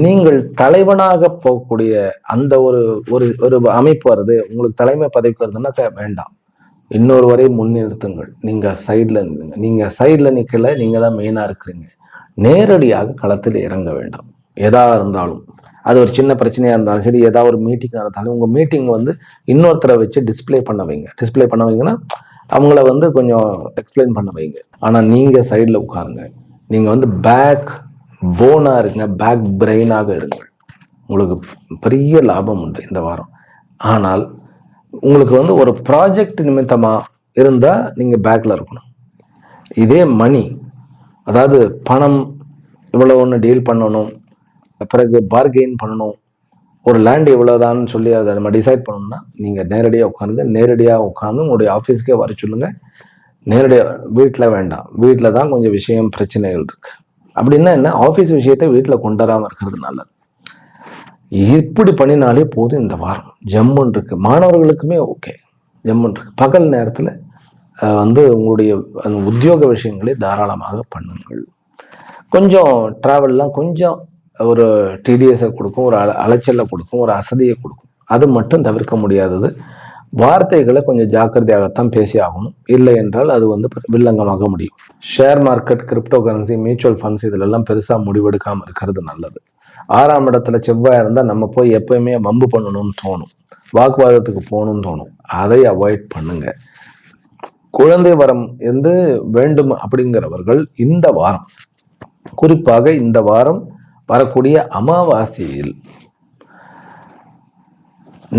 நீங்கள் தலைவனாக போகக்கூடிய அந்த ஒரு ஒரு ஒரு அமைப்பு வருது, உங்களுக்கு தலைமை பதவிக்கு வருதுன்னா வேண்டாம். இன்னொருவரை முன்னிறுத்துங்கள். நீங்க சைட்ல நில்லுங்க. நீங்க சைட்ல நிக்கல, நீங்க தான் மெயினா இருக்கிறீங்க. நேரடியாக களத்தில் இறங்க வேண்டாம். எதா இருந்தாலும், அது ஒரு சின்ன பிரச்சனையா இருந்தாலும் சரி, ஏதாவது ஒரு மீட்டிங்காக இருந்தாலும் உங்க மீட்டிங் வந்து இன்னொருத்தரை வச்சு டிஸ்பிளே பண்ண வைங்கன்னா அவங்கள வந்து கொஞ்சம் எக்ஸ்பிளைன் பண்ண வைங்க. ஆனா நீங்க சைட்ல உட்காருங்க. நீங்க வந்து பேக் போனா இருங்க, பேக் பிரெயினாக இருங்கள். உங்களுக்கு பெரிய லாபம் உண்டு இந்த வாரம். ஆனால் உங்களுக்கு வந்து ஒரு ப்ராஜெக்ட் நிமித்தமா இருந்தா நீங்க பேக்ல இருக்கணும். இதே மணி, அதாவது பணம் இவ்வளவு ஒன்று டீல் பண்ணணும், பிறகு பார்கெயின் பண்ணணும், ஒரு லேண்ட் இவ்வளவுதான்னு சொல்லி அதை நம்ம டிசைட் பண்ணணும்னா நீங்க நேரடியாக உட்காந்து உங்களுடைய ஆஃபீஸ்க்கே வர சொல்லுங்க. நேரடியாக வீட்டில் வேண்டாம். வீட்டில் தான் கொஞ்சம் விஷயம் பிரச்சனைகள் இருக்கு அப்படின்னா என்ன, ஆஃபீஸ் விஷயத்தை வீட்டில் கொண்டு வராமல் இருக்கிறது நல்லது. இப்படி பண்ணினாலே போதும். இந்த வாரம் ஜம்முன் இருக்கு. மாணவர்களுக்குமே ஓகே, ஜம்முன் இருக்கு. பகல் நேரத்தில் வந்து உங்களுடைய அந்த உத்தியோக விஷயங்களை தாராளமாக பண்ணுங்கள். கொஞ்சம் டிராவல்லாம் கொஞ்சம் ஒரு டிடிஎஸை கொடுக்கும், ஒரு அலைச்சலை கொடுக்கும், ஒரு அசதியை கொடுக்கும். அது மட்டும் தவிர்க்க முடியாதது. வார்த்தைகளை கொஞ்சம் ஜாக்கிரதையாகத்தான் பேசி ஆகணும். இல்லை என்றால் அது வந்து வில்லங்கமாக முடியும். Share market, crypto currency, mutual funds இதிலெல்லாம் பெருசாக முடிவெடுக்காமல் இருக்கிறது நல்லது. 6ஆம் இடத்துல செவ்வாய் இருந்தா நம்ம போய் எப்பயுமே வம்பு பண்ணணும்னு தோணும், வாக்குவாதத்துக்கு போகணும்னு தோணும். அதை அவாய்ட் பண்ணுங்க. குழந்தை வரம் வந்து வேண்டும் அப்படிங்கிறவர்கள் இந்த வாரம், குறிப்பாக இந்த வாரம் வரக்கூடிய அமாவாசையில்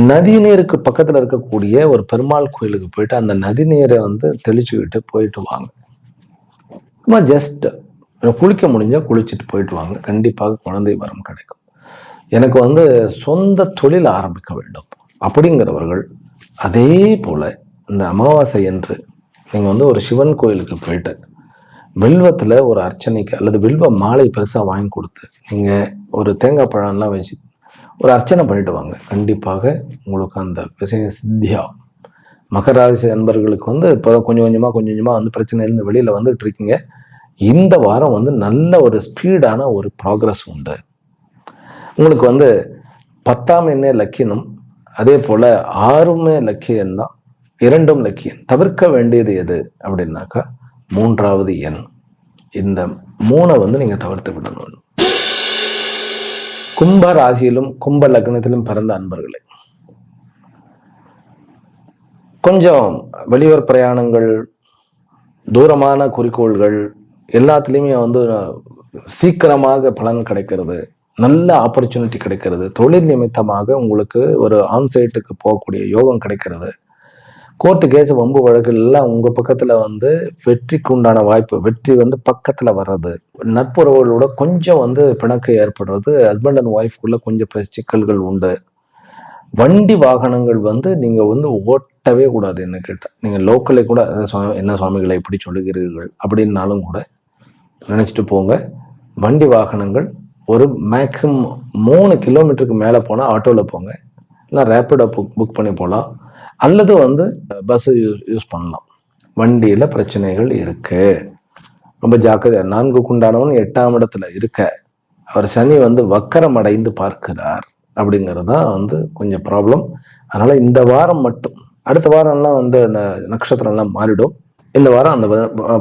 நதி நீருக்கு பக்கத்துல இருக்கக்கூடிய ஒரு பெருமாள் கோயிலுக்கு போயிட்டு அந்த நதி நீரை வந்து தெளிச்சுக்கிட்டு போயிட்டு வாங்க. சும்மா ஜஸ்ட் குளிக்க முடிஞ்சா குளிச்சுட்டு போயிட்டு வாங்க. கண்டிப்பாக குழந்தை வரம் கிடைக்கும். எனக்கு வந்து சொந்த தொழில் ஆரம்பிக்க வேண்டும் அப்படிங்கிறவர்கள் அதே போல இந்த அமாவாசை என்று நீங்க வந்து ஒரு சிவன் கோயிலுக்கு போயிட்டு வில்வத்துல ஒரு அர்ச்சனைக்கு அல்லது வில்வ மாலை பெருசா வாங்கி கொடுத்து நீங்க ஒரு தேங்காய் பழம்லாம் வச்சு ஒரு அர்ச்சனை பண்ணிட்டு வாங்க. கண்டிப்பாக உங்களுக்கு அந்த விஷயம் சித்தியாகும். மகர ராசி நண்பர்களுக்கு வந்து இப்போ கொஞ்சம் கொஞ்சமா வந்து பிரச்சனையிலிருந்து வெளியில வந்துட்டு இருக்கீங்க. இந்த வாரம் வந்து நல்ல ஒரு ஸ்பீடான ஒரு ப்ராக்ரஸ் உண்டு. உங்களுக்கு வந்து 10ஆம் எண்ணே லக்கியம், அதே போல 6மே லக்கியம் தான், 2ம் லக்கியம். தவிர்க்க வேண்டியது எது அப்படின்னாக்கா 3வது எண். இந்த 3 வந்து நீங்க தவிர்த்து விடணும். கும்ப ராசியிலும் கும்ப லக்னத்திலும் பிறந்த அன்பர்களே, கொஞ்சம் வெளியூர் பிரயாணங்கள், தூரமான குறிக்கோள்கள் எல்லாத்துலேயுமே வந்து சீக்கிரமாக பலன் கிடைக்கிறது, நல்ல ஆப்பர்ச்சுனிட்டி கிடைக்கிறது, தொழில் நிமித்தமாக உங்களுக்கு ஒரு ஆன்சைட்டுக்கு போகக்கூடிய யோகம் கிடைக்கிறது, கோர்ட்டு கேஸ் வம்பு வழக்குகள் எல்லாம் உங்க பக்கத்துல வந்து வெற்றிக்கு உண்டான வாய்ப்பு, வெற்றி வந்து பக்கத்துல வர்றது, நட்புறவுகளோட கொஞ்சம் வந்து பிணக்கு ஏற்படுறது, ஹஸ்பண்ட் அண்ட் ஒய்ஃப்குள்ள கொஞ்சம் சிக்கல்கள் உண்டு. வண்டி வாகனங்கள் வந்து நீங்க வந்து ஓட்டவே கூடாது. என்ன கேட்ட நீங்க லோக்கலே கூட என்ன சுவாமிகளை இப்படி சொல்லுகிறீர்கள் அப்படின்னாலும் கூட நினைச்சிட்டு போங்க. வண்டி வாகனங்கள் ஒரு மேக்சிமம் 3 கிலோமீட்டருக்கு மேல போனா ஆட்டோல போங்க, இல்லை ரேப்பிடோ புக் பண்ணி போகலாம், அல்லது வந்து பஸ் யூஸ் பண்ணலாம். வண்டியில பிரச்சனைகள் இருக்கு, ரொம்ப ஜாக்கிரதையா. 4க்கு உண்டானவன் 8ஆம் இடத்துல இருக்க அவர் சனி வந்து வக்கரம் அடைந்து பார்க்கிறார் அப்படிங்கிறது தான் வந்து கொஞ்சம் ப்ராப்ளம். அதனால இந்த வாரம் மட்டும், அடுத்த வாரம்லாம் வந்து அந்த நட்சத்திரம்லாம் மாறிடும். இந்த வாரம் அந்த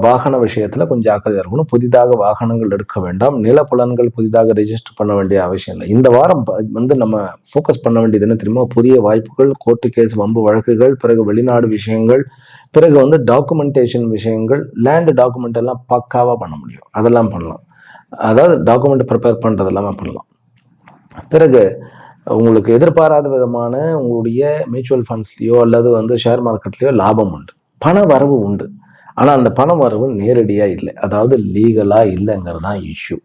வாகன விஷயத்துல கொஞ்சம் ஜாக்கிரதையா இருக்கணும். புதிதாக வாகனங்கள் எடுக்க வேண்டாம். நிலப்புலன்கள் புதிதாக ரெஜிஸ்டர் பண்ண வேண்டிய அவசியம் இல்லை. இந்த வாரம் வந்து நம்ம ஃபோக்கஸ் பண்ண வேண்டியது என்ன தெரியுமா? புதிய வாய்ப்புகள், கோர்ட்டு கேஸ் வம்பு வழக்குகள், பிறகு வெளிநாடு விஷயங்கள், பிறகு வந்து டாக்குமெண்டேஷன் விஷயங்கள், லேண்ட் டாக்குமெண்ட் எல்லாம் பக்காவா பண்ண முடியும், அதெல்லாம் பண்ணலாம். அதாவது டாக்குமெண்ட் ப்ரிப்பேர் பண்றது எல்லாமே பண்ணலாம். பிறகு உங்களுக்கு எதிர்பாராத விதமான உங்களுடைய மியூச்சுவல் ஃபண்ட்ஸ்லயோ அல்லது வந்து ஷேர் மார்க்கெட்லயோ லாபம் உண்டு, பண வரவு உண்டு. ஆனா அந்த பண வரவு நேரடியா இல்லை, அதாவது லீகலா இல்லைங்கிறது தான் இஷ்யூ.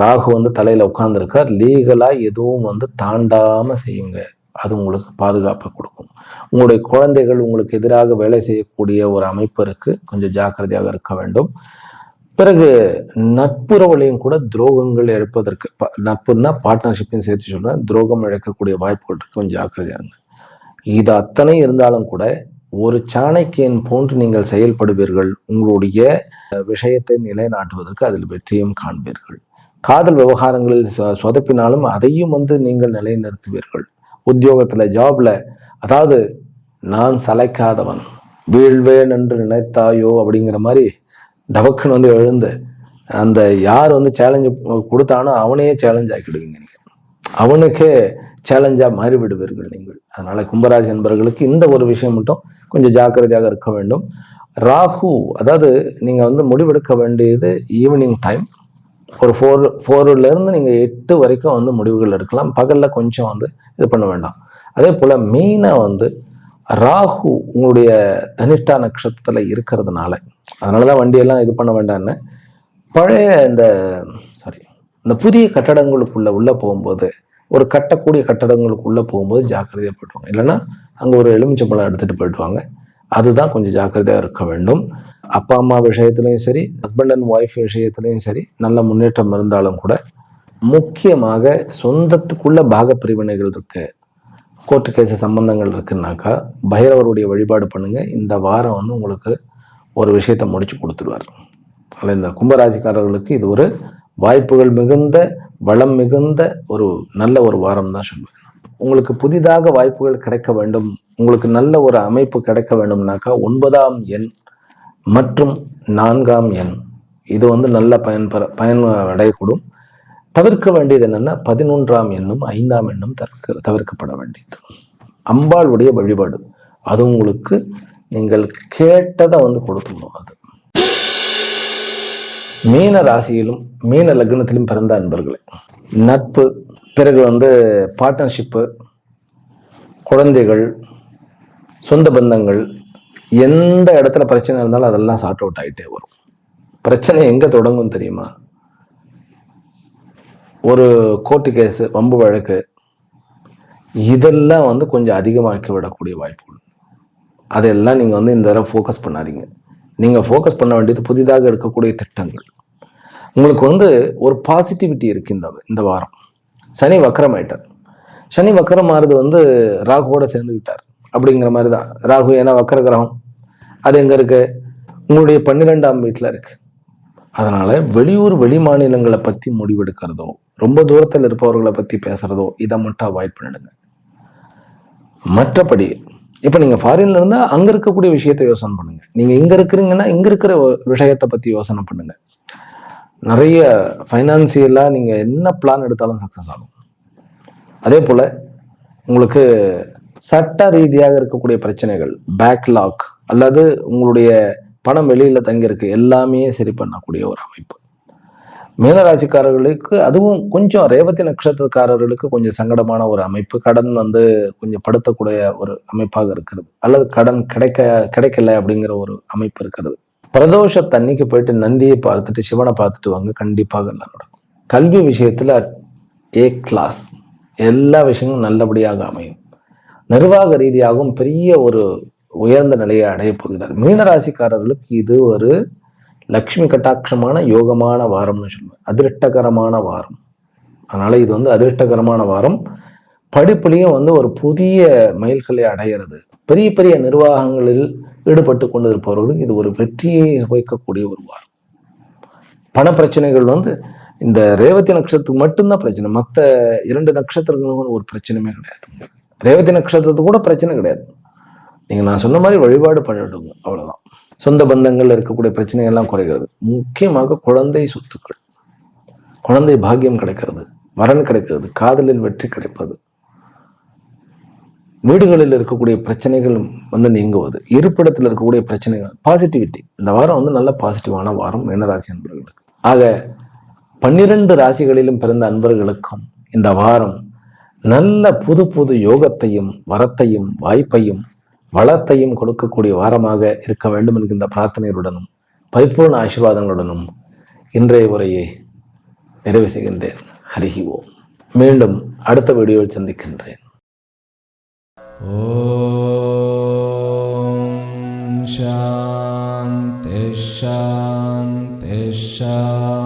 ராகு வந்து தலையில உட்கார்ந்துருக்கார். லீகலா எதுவும் வந்து தாண்டாம செய்யுங்க, அது உங்களுக்கு பாதுகாப்பை கொடுக்கும். உங்களுடைய குழந்தைகள் உங்களுக்கு எதிராக வேலை செய்யக்கூடிய ஒரு அமைப்பு இருக்கு, கொஞ்சம் ஜாக்கிரதையாக இருக்க வேண்டும். பிறகு நட்புறவுலையும் கூட துரோகங்கள் இழப்பதற்கு, நட்புன்னா பார்ட்னர்ஷிப்பையும் சேர்த்து சொல்றேன், துரோகம் இழக்கக்கூடிய வாய்ப்புகள் இருக்கு, கொஞ்சம் ஜாக்கிரதையாங்க. இது அத்தனை இருந்தாலும் கூட ஒரு சாணக்கியன் போன்று நீங்கள் செயல்படுவீர்கள். உங்களுடைய விஷயத்தை நிலைநாட்டுவதற்கு அதில் வெற்றியும் காண்பீர்கள். காதல் விவகாரங்களில் சொதப்பினாலும் அதையும் வந்து நீங்கள் நிலைநிறுத்துவீர்கள். உத்தியோகத்துல, ஜாப்ல, அதாவது நான் சளைக்காதவன், வீழ்வேன் என்று நினைத்தாயோ அப்படிங்கிற மாதிரி டபக்குன்னு வந்து எழுந்து அந்த யார் வந்து சேலஞ்சு கொடுத்தானோ அவனையே சேலஞ்ச் ஆக்கிடுவீங்க. நீங்க அவனுக்கே சேலஞ்சா மாறி விடுவீர்கள் நீங்கள். அதனால கும்பராசி என்பவர்களுக்கு இந்த ஒரு விஷயம் மட்டும் கொஞ்சம் ஜாக்கிரதையாக இருக்க வேண்டும். ராகு, அதாவது நீங்க வந்து முடிவெடுக்க வேண்டியது ஈவினிங் டைம், ஒரு 4ல இருந்து நீங்க 8 வரைக்கும் வந்து முடிவுகள் எடுக்கலாம். பகல்ல கொஞ்சம் வந்து இது பண்ண வேண்டாம். அதே போல மெயினா வந்து ராகு உங்களுடைய தனிஷ்டா நட்சத்திரத்துல இருக்கிறதுனால, அதனாலதான் வண்டியெல்லாம் இது பண்ண வேண்டாம்னு. பழைய இந்த புதிய கட்டடங்களுக்குள்ள உள்ள போகும்போது, ஒரு கட்டக்கூடிய கட்டடங்களுக்குள்ள போகும்போது ஜாக்கிரதையா போயிட்டுவாங்க. இல்லைன்னா அங்க ஒரு எலுமிச்சம்பழம் எடுத்துட்டு போயிட்டுவாங்க. அதுதான் கொஞ்சம் ஜாக்கிரதையா இருக்க வேண்டும். அப்பா அம்மா விஷயத்திலையும் சரி, ஹஸ்பண்ட் அண்ட் ஒய்ஃப் விஷயத்திலையும் சரி நல்ல முன்னேற்றம் இருந்தாலும் கூட, முக்கியமாக சொந்தத்துக்குள்ள பாக பிரிவினைகள் இருக்கு, கோர்ட்டு கேஸ் சம்பந்தங்கள் இருக்குன்னாக்கா பைரவருடைய வழிபாடு பண்ணுங்க. இந்த வாரம் வந்து உங்களுக்கு ஒரு விஷயத்த முடிச்சு கொடுத்துருவார். அதில் இந்த கும்பராசிக்காரர்களுக்கு இது ஒரு வாய்ப்புகள் மிகுந்த, வளம் மிகுந்த ஒரு நல்ல ஒரு வாரம் தான் சொல்லுவேன். உங்களுக்கு புதிதாக வாய்ப்புகள் கிடைக்க வேண்டும், உங்களுக்கு நல்ல ஒரு அமைப்பு கிடைக்க வேண்டும்னாக்கா 9ஆம் எண் மற்றும் 4ஆம் எண் இது வந்து நல்ல பயன் அடையக்கூடும். தவிர்க்க வேண்டியது என்னன்னா 11ஆம் எண்ணும் 5ஆம் எண்ணும் தவிர்க்கப்பட வேண்டியது. அம்பாளுடைய வழிபாடு அது உங்களுக்கு நீங்கள் கேட்டதை கொடுத்துடணும். அது மீன ராசியிலும் மீன லக்னத்திலும் பிறந்த அன்பர்களே, நட்பு, பிறகு பார்ட்னர்ஷிப்பு, குழந்தைகள், சொந்த பந்தங்கள், எந்த இடத்துல பிரச்சனை இருந்தாலும் அதெல்லாம் சார்ட் அவுட் ஆகிட்டே வரும். பிரச்சனை எங்க தொடங்கும் தெரியுமா? ஒரு கோர்ட்டு கேஸு, வம்பு வழக்கு, இதெல்லாம் கொஞ்சம் அதிகமாக்கி விடக்கூடிய வாய்ப்புகள். அதெல்லாம் நீங்கள் இந்த தடவை ஃபோக்கஸ் பண்ணாதீங்க. நீங்கள் ஃபோக்கஸ் பண்ண வேண்டியது புதிதாக எடுக்கக்கூடிய திட்டங்கள். உங்களுக்கு ஒரு பாசிட்டிவிட்டி இருக்கு இந்த வாரம். சனி வக்கரமாயிட்டார். சனி வக்கரம் மாறுது ராகுவோட சேர்ந்துக்கிட்டார் அப்படிங்கிற மாதிரி தான். ராகு ஏன்னா வக்கர கிரகம், அது எங்க இருக்கு? உங்களுடைய 12ஆம் வீட்டில் இருக்கு. அதனால வெளியூர் வெளி மாநிலங்களை பத்தி முடிவெடுக்கிறதோ, ரொம்ப தூரத்தில் இருப்பவர்களை பத்தி பேசுறதோ, இதை மட்டும் அவாய்ட் பண்ணிடுங்க. மற்றபடி இப்ப நீங்க ஃபாரின்ல இருந்தா அங்க இருக்கக்கூடிய விஷயத்தை யோசனை பண்ணுங்க. நீங்க இங்க இருக்கிறீங்கன்னா இங்க இருக்கிற விஷயத்தை பத்தி யோசனை பண்ணுங்க. நிறைய ஃபைனான்சியலா நீங்க என்ன பிளான் எடுத்தாலும் சக்சஸ் ஆகும். அதே போல உங்களுக்கு சட்ட ரீதியாக இருக்கக்கூடிய பிரச்சனைகள், பேக்லாக் அல்லது உங்களுடைய பணம் வெளியில தங்கியிருக்கு, எல்லாமே சரி பண்ணக்கூடிய ஒரு அமைப்பு. மீனராசிக்காரர்களுக்கு அதுவும் கொஞ்சம் ரேவதி நட்சத்திரக்காரர்களுக்கு கொஞ்சம் சங்கடமான ஒரு அமைப்பு. கடன் கொஞ்சம் படுத்தக்கூடிய ஒரு அமைப்பாக இருக்கிறது, அல்லது கடன் கிடைக்கல அப்படிங்கிற ஒரு அமைப்பு இருக்கிறது. பிரதோஷத்தன்னைக்கு போயிட்டு நந்தியை பார்த்துட்டு சிவனை பார்த்துட்டு வாங்க, கண்டிப்பாக எல்லாம் நடக்கும். கல்வி விஷயத்துல ஏ கிளாஸ், எல்லா விஷயங்களும் நல்லபடியாக அமையும். நிர்வாக ரீதியாகவும் பெரிய ஒரு உயர்ந்த நிலையை அடைய போகிறார். மீனராசிக்காரர்களுக்கு இது ஒரு லக்ஷ்மி கட்டாட்சமான யோகமான வாரம்னு சொல்லுவேன். அதிர்ஷ்டகரமான வாரம். அதனால இது அதிர்ஷ்டகரமான வாரம். படிப்புலையும் ஒரு புதிய மைல்களை அடைகிறது. பெரிய பெரிய நிர்வாகங்களில் ஈடுபட்டு கொண்டு இருப்பவர்களுக்கு இது ஒரு வெற்றியை வைக்கக்கூடிய ஒரு வாரம். பண பிரச்சனைகள் இந்த ரேவதி நட்சத்திரத்துக்கு மட்டும்தான் பிரச்சனை. மற்ற 2 நட்சத்திரங்களுக்கும் ஒரு பிரச்சனையுமே கிடையாது. ரேவதி நட்சத்திரத்துக்கு கூட பிரச்சனை கிடையாது. நீங்க நான் சொன்ன மாதிரி வழிபாடு பண்ணிடுங்க, அவ்வளவுதான். சொந்த பந்தங்கள் இருக்கக்கூடிய பிரச்சனைகள் எல்லாம் குறைகிறது. முக்கியமாக குழந்தை சொத்துக்கள், குழந்தை பாக்கியம் கிடைக்கிறது, வரன் கிடைக்கிறது, காதலில் வெற்றி கிடைப்பது, வீடுகளில் இருக்கக்கூடிய பிரச்சனைகள் நீங்குவது, இருப்பிடத்தில் இருக்கக்கூடிய பிரச்சனைகள், பாசிட்டிவிட்டி. இந்த வாரம் நல்ல பாசிட்டிவான வாரம் மீனராசி அன்பர்களுக்கு. ஆக 12 ராசிகளிலும் பிறந்த அன்பர்களுக்கும் இந்த வாரம் நல்ல புது புது யோகத்தையும் வரத்தையும் வாய்ப்பையும் வளத்தையும் கொடுக்கக்கூடிய வாரமாக இருக்க வேண்டும் என்கின்ற பிரார்த்தனையுடனும் பரிபூர்ண ஆசீர்வாதங்களுடனும் இன்றைய உரையை நிறைவு செய்கின்றேன். ஹரிஹி ஓம். மீண்டும் அடுத்த வீடியோவில் சந்திக்கின்றேன்.
ஓம் சாந்தி சாந்தி சாந்தி.